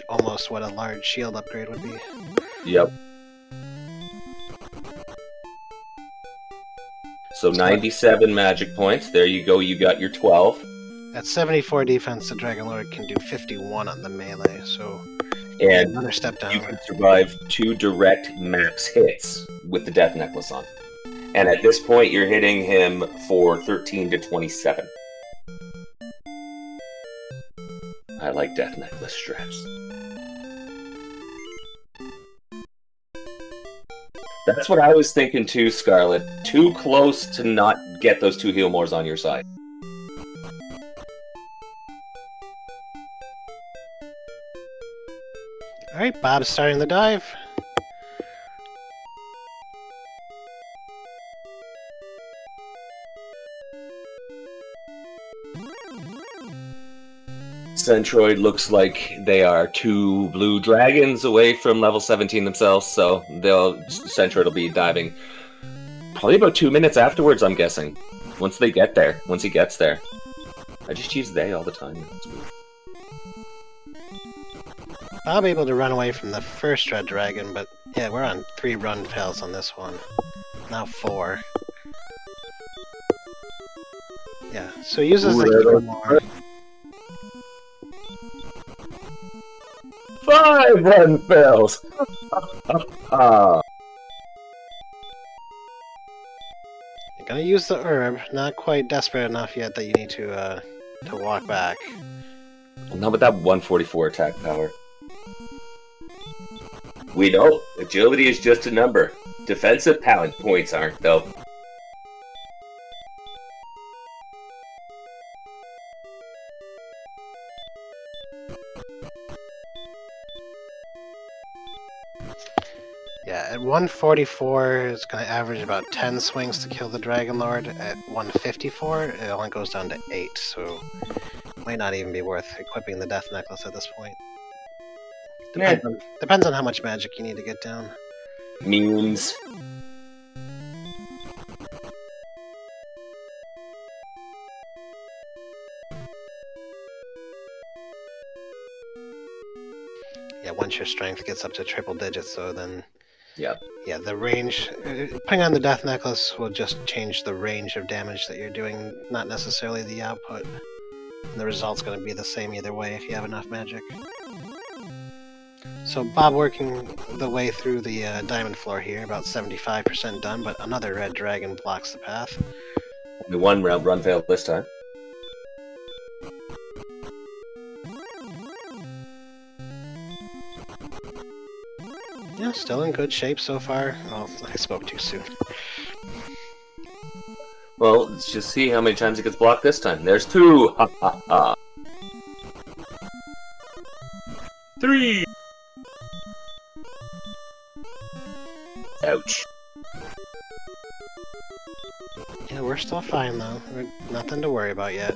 almost what a large shield upgrade would be. Yep. So 97 magic points. There you go, you got your 12. At 74 defense, the Dragon Lord can do 51 on the melee, so... And another step down. You can survive 2 direct max hits with the Death Necklace on. And at this point, you're hitting him for 13 to 27. I like Death Necklace straps. That's what I was thinking too, Scarlet. Too close to not get those 2 heal mores on your side. Alright, Bob's starting the dive. Centroid looks like they are 2 blue dragons away from level 17 themselves, so Centroid will be diving probably about 2 minutes afterwards, I'm guessing. Once he gets there. I just use they all the time. That's weird. Bob able to run away from the first Red Dragon, but yeah, we're on 3 run fails on this one. Now 4. Yeah, so he uses Ooh, the there heal goes more. 5 run fails. You're gonna use the herb. Not quite desperate enough yet that you need to walk back. Not with that 144 attack power. We know agility is just a number. Defensive talent points aren't, though. Yeah, at 144, it's going to average about 10 swings to kill the Dragon Lord. At 154, it only goes down to 8, so it might not even be worth equipping the Death Necklace at this point. Depends on how much magic you need to get down. Memes. Yeah, once your strength gets up to triple digits, so then... Yep. Yeah, the range... Putting on the Death Necklace will just change the range of damage that you're doing, not necessarily the output. And the result's going to be the same either way if you have enough magic. So Bob working the way through the diamond floor here, about 75% done, but another red dragon blocks the path. Only one run failed this time. Yeah, still in good shape so far. Oh, I spoke too soon. Well, let's just see how many times it gets blocked this time. There's 2! Ha ha ha! 3! Ouch. Yeah, we're still fine though. Nothing to worry about yet.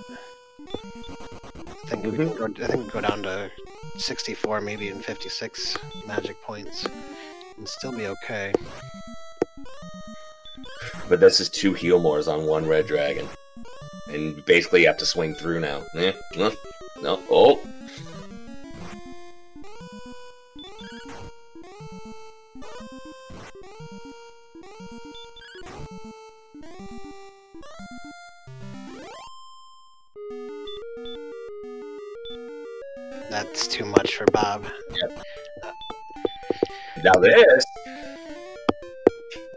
I think we go down to 64, maybe even 56 magic points, and still be okay. But this is 2 heal mores on 1 red dragon. And basically you have to swing through now. No. Oh! That's too much for Bob. Yep. Now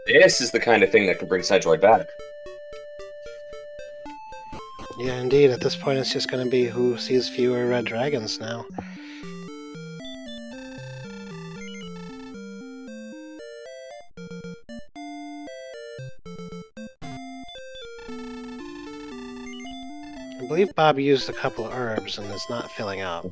this is the kind of thing that can bring Centroid back. Yeah, indeed. At this point, it's just going to be who sees fewer red dragons now. I believe Bob used a couple of herbs and is not filling up.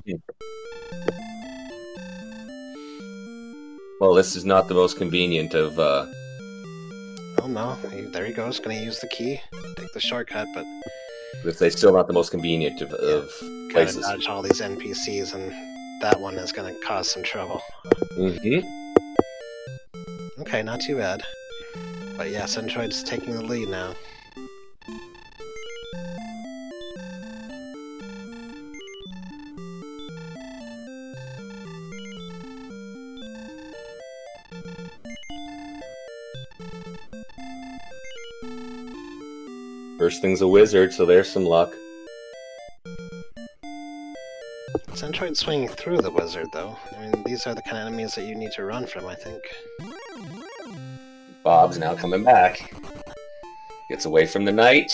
Well, this is not the most convenient of, Oh no, there he goes, gonna use the key, take the shortcut, but... It's still not the most convenient of places. Gotta dodge all these NPCs, and that one is gonna cause some trouble. Okay, not too bad. But yeah, Centroid's taking the lead now. First thing's a wizard, so there's some luck. Centroid's swinging through the wizard, though. I mean, these are the kind of enemies that you need to run from, I think. Bob's now coming back. Gets away from the knight.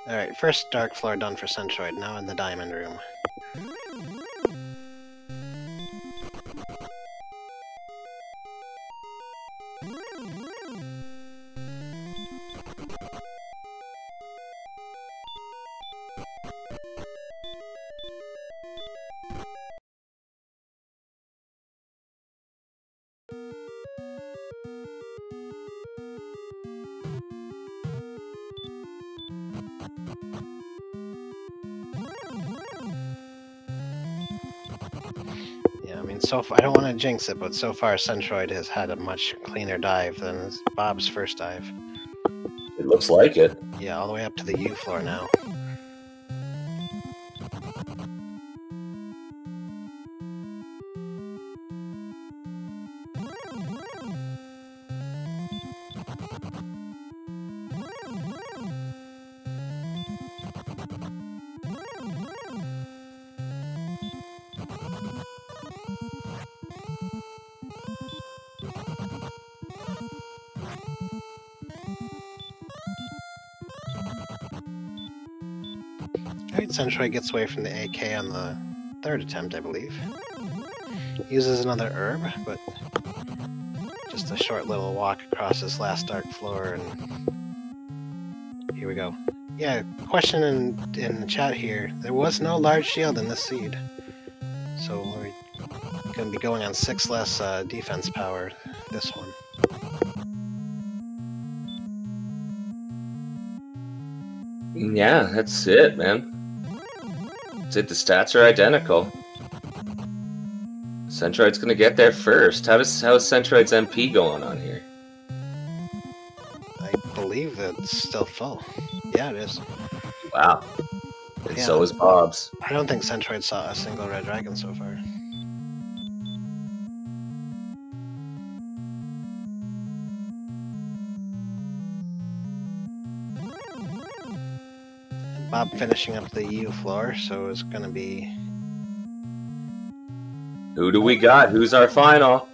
Alright, first dark floor done for Centroid, now in the diamond room. Yeah, I mean, so far, I don't want to jinx it, but so far Centroid has had a much cleaner dive than Bob's first dive. It looks like it. Yeah, all the way up to the U floor now. Alright, Centroid gets away from the AK on the third attempt, I believe. Uses another herb, but just a short little walk across this last dark floor, and here we go. Yeah, question in the chat here. There was no large shield in this seed, so we're going to be going on 6 less defense power this one. Yeah, that's it, man. That's it. The stats are identical. Centroid's going to get there first. How's Centroid's MP going on here? I believe it's still full. Yeah, it is. Wow. And so is Bob's. I don't think Centroid saw a single red dragon so far. Bob finishing up the EU floor, so it's going to be... Who do we got? Who's our final?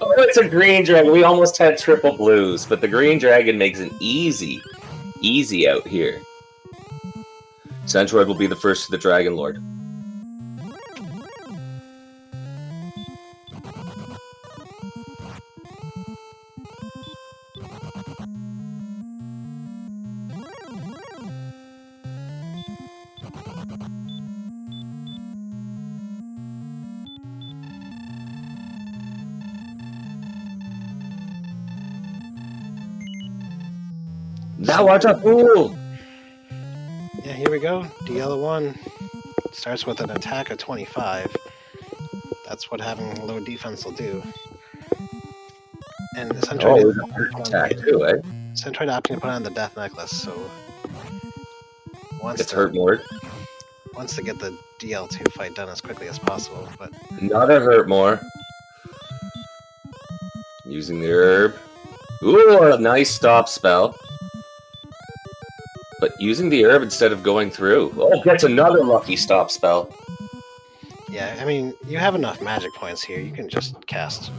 Oh, it's a green dragon. We almost had triple blues, but the green dragon makes it easy out here. Centroid will be the first to the Dragon Lord. Now watch a fool! Yeah, here we go. DL1 starts with an attack of 25. That's what having low defense will do. And Centroid opting to put on the death necklace, so wants to get the DL2 fight done as quickly as possible, but not a hurt more. Using the herb. Ooh, a nice stop spell. But using the herb instead of going through. Oh, gets another lucky stop spell. Yeah, I mean, you have enough magic points here. You can just cast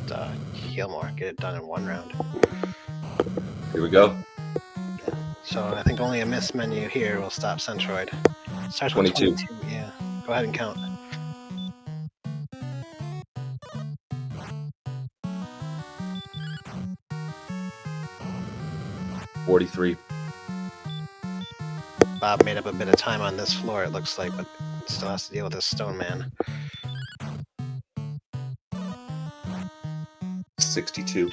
Heal More, get it done in 1 round. Here we go. Yeah. So I think only a miss menu here will stop Centroid. Starts 22. With 22. Yeah, go ahead and count. $43. Bob made up a bit of time on this floor, it looks like, but still has to deal with this stone man. 62.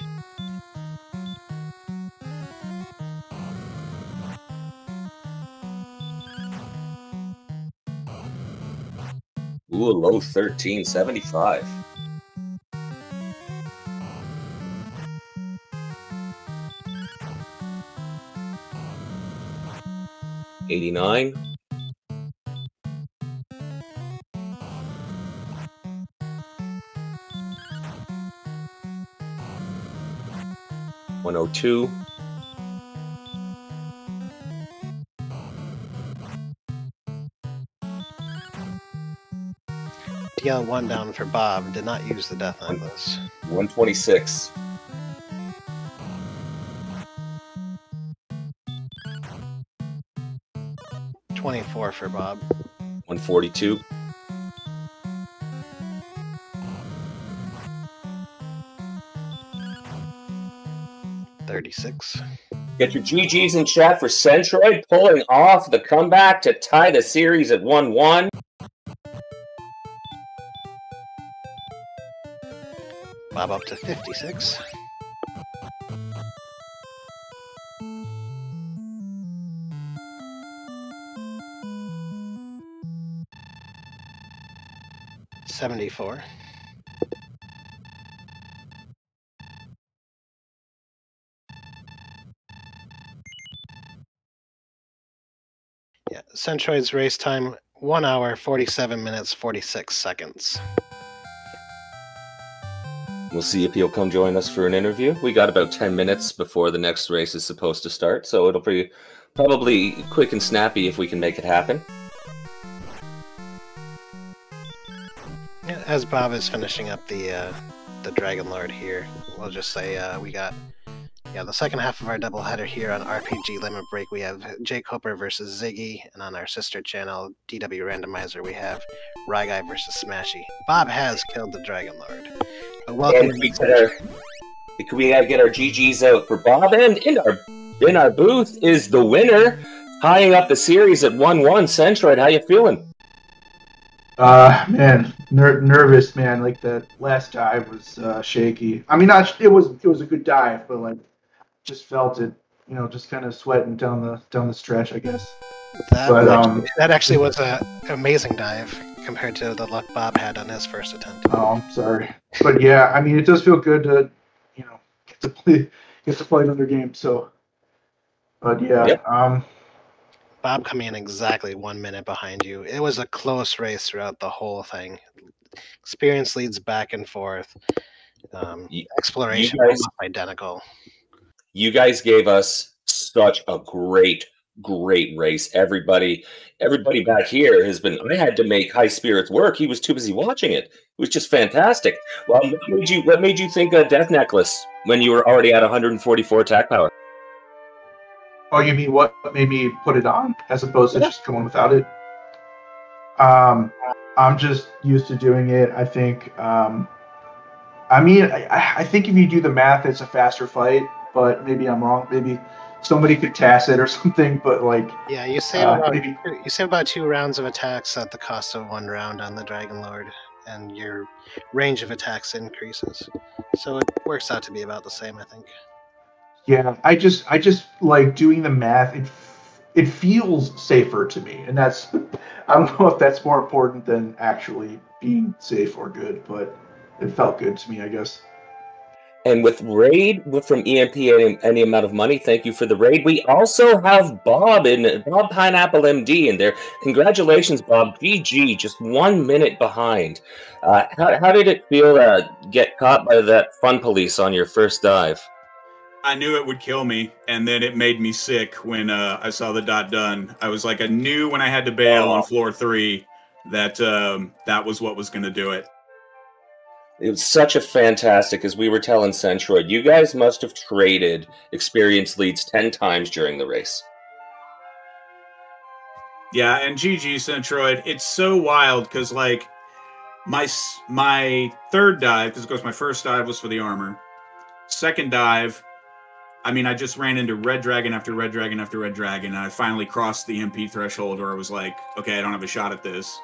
Ooh, a low 13, 75. $89. $102. DL1 down for Bob, did not use the death necklace. 126. $24 for Bob. 142. $36. Get your GGs in chat for Centroid pulling off the comeback to tie the series at 1-1. Bob up to 56. $74. Yeah, Centroid's race time 1 hour, 47 minutes, 46 seconds. We'll see if he'll come join us for an interview. We got about 10 minutes before the next race is supposed to start, so it'll be probably quick and snappy if we can make it happen. Yeah, as Bob is finishing up the Dragon Lord here, we'll just say we got Yeah, the second half of our doubleheader here on RPG Limit Break, we have Jay Coper versus Ziggy, and on our sister channel, DW Randomizer, we have Guy versus Smashy. Bob has killed the Dragon Lord. But welcome. And we gotta get our GGs out for Bob, and in our booth is the winner, tying up the series at 1-1. Centroid, how you feeling? Man, nervous, man. Like that last dive was shaky. I mean, it was a good dive, but like just felt it, just kind of sweating down the stretch, I guess. That actually was an amazing dive compared to the luck Bob had on his first attempt. Oh, I'm sorry, but yeah, I mean, it does feel good to get to play another game. So, but yeah, yep. Bob coming in exactly 1 minute behind you. It was a close race throughout the whole thing. Experience leads back and forth. Exploration was identical. You guys gave us such a great race. Everybody back here has been. I had to make High Spirits work. He was too busy watching it. It was just fantastic. Well, what made you think of Death Necklace when you were already at 144 attack power? Oh, you mean what made me put it on as opposed to just going without it? I'm just used to doing it. I think. I think if you do the math, it's a faster fight. But maybe I'm wrong. Maybe somebody could task it or something. But like, yeah, you save about 2 rounds of attacks at the cost of 1 round on the Dragon Lord, and your range of attacks increases. So it works out to be about the same, I think. Yeah, I just like doing the math. It feels safer to me, and that's I don't know if that's more important than actually being safe or good, but it felt good to me, I guess. And with raid from EMP and any amount of money, thank you for the raid. We also have BobPineappleMD in there. Congratulations, Bob. GG, just 1 minute behind. How did it feel to get caught by that fun police on your first dive? I knew it would kill me, and then it made me sick when I saw the dot done. I was like, I knew when I had to bail on floor 3 that that was what was going to do it. It was such a fantastic, as we were telling Centroid, you guys must have traded experience leads 10 times during the race. Yeah, and GG, Centroid, it's so wild, because, like, my third dive, because of course my first dive was for the armor. Second dive, I mean, I just ran into red dragon after red dragon after red dragon, and I finally crossed the MP threshold where I was like, okay, I don't have a shot at this.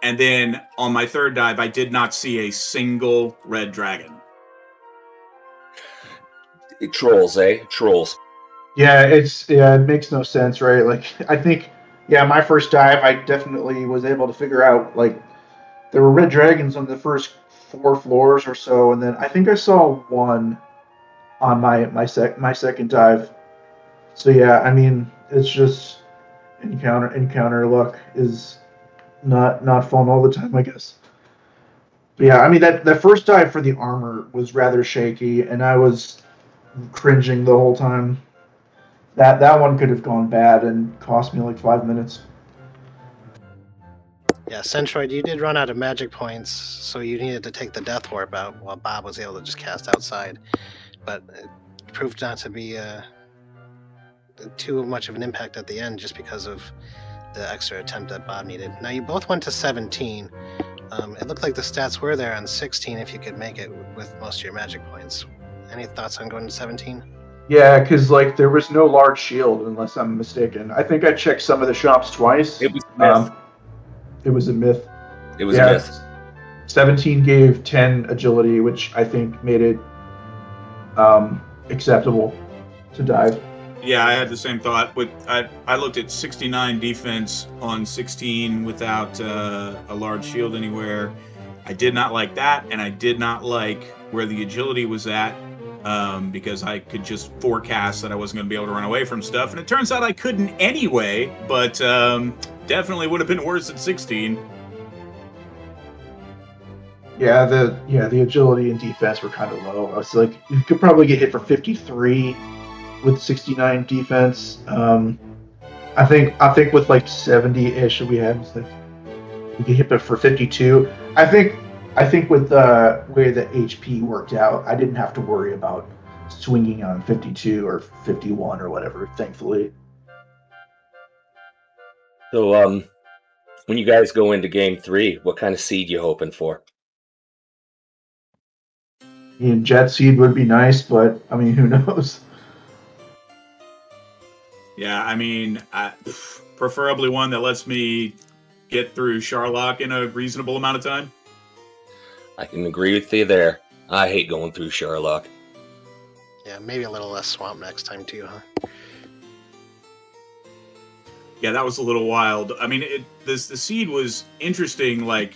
And then on my third dive, I did not see a single red dragon. Trolls, eh? Trolls. Yeah, it makes no sense, right? Like, I think, yeah, my first dive, I definitely was able to figure out, like, there were red dragons on the first 4 floors or so, and then I think I saw 1 on my second dive. So yeah, I mean, it's just encounter luck is not fun all the time, I guess. But yeah, I mean that first dive for the armor was rather shaky, and I was cringing the whole time. That one could have gone bad and cost me like 5 minutes. Yeah, Centroid, you did run out of magic points, so you needed to take the Death Warp out while Bob was able to just cast outside. But it proved not to be too much of an impact at the end just because of the extra attempt that Bob needed. Now, you both went to 17. It looked like the stats were there on 16 if you could make it with most of your magic points. Any thoughts on going to 17? Yeah, because like there was no large shield, unless I'm mistaken. I think I checked some of the shops twice. It was a myth. It was a myth. It was a myth. 17 gave 10 agility, which I think made it acceptable to dive. Yeah, I had the same thought. I looked at 69 defense on 16 without a large shield anywhere. I did not like that, and I did not like where the agility was at because I could just forecast that I wasn't going to be able to run away from stuff, and it turns out I couldn't anyway, but definitely would have been worse at 16. Yeah, the agility and defense were kind of low. I was like, you could probably get hit for 53 with 69 defense. I think with like 70-ish we had, it's like you could hit it for 52. I think with the way the HP worked out, I didn't have to worry about swinging on 52 or 51 or whatever, thankfully. So, when you guys go into game 3, what kind of seed you hoping for? Jet seed would be nice, but I mean, who knows? Yeah, I mean, preferably one that lets me get through Sharlock in a reasonable amount of time. I can agree with you there. I hate going through Sharlock. Yeah, maybe a little less swamp next time too, huh? Yeah, that was a little wild. I mean, the seed was interesting, like,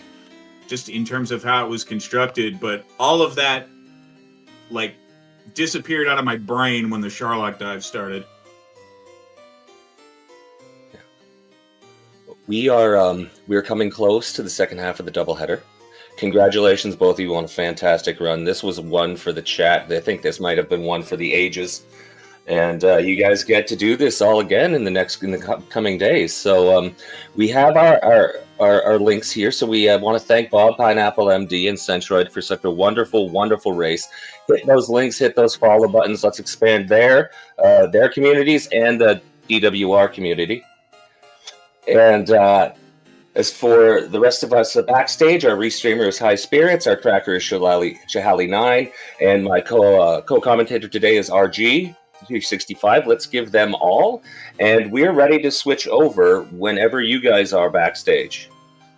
just in terms of how it was constructed, but all of that, like, disappeared out of my brain when the Sharlock dive started. We are coming close to the second half of the doubleheader. Congratulations, both of you, on a fantastic run. This was one for the chat. I think this might have been one for the ages. And you guys get to do this all again in the coming days. So we have our links here. So we want to thank BobPineappleMD and Centroid for such a wonderful, wonderful race. Hit those links, hit those follow buttons. Let's expand their communities and the DWR community. And as for the rest of us backstage, our restreamer is High Spirits, our tracker is Shahali9, and my co-commentator today is RG 365. Let's give them all, and we're ready to switch over whenever you guys are backstage.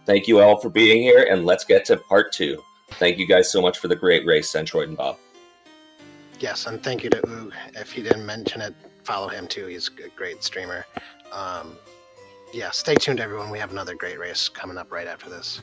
Thank you all for being here, and let's get to part 2. Thank you guys so much for the great race, Centroid and Bob. Yes, and thank you to Oog. If he didn't mention it, follow him too. He's a great streamer. Yeah, stay tuned, everyone. We have another great race coming up right after this.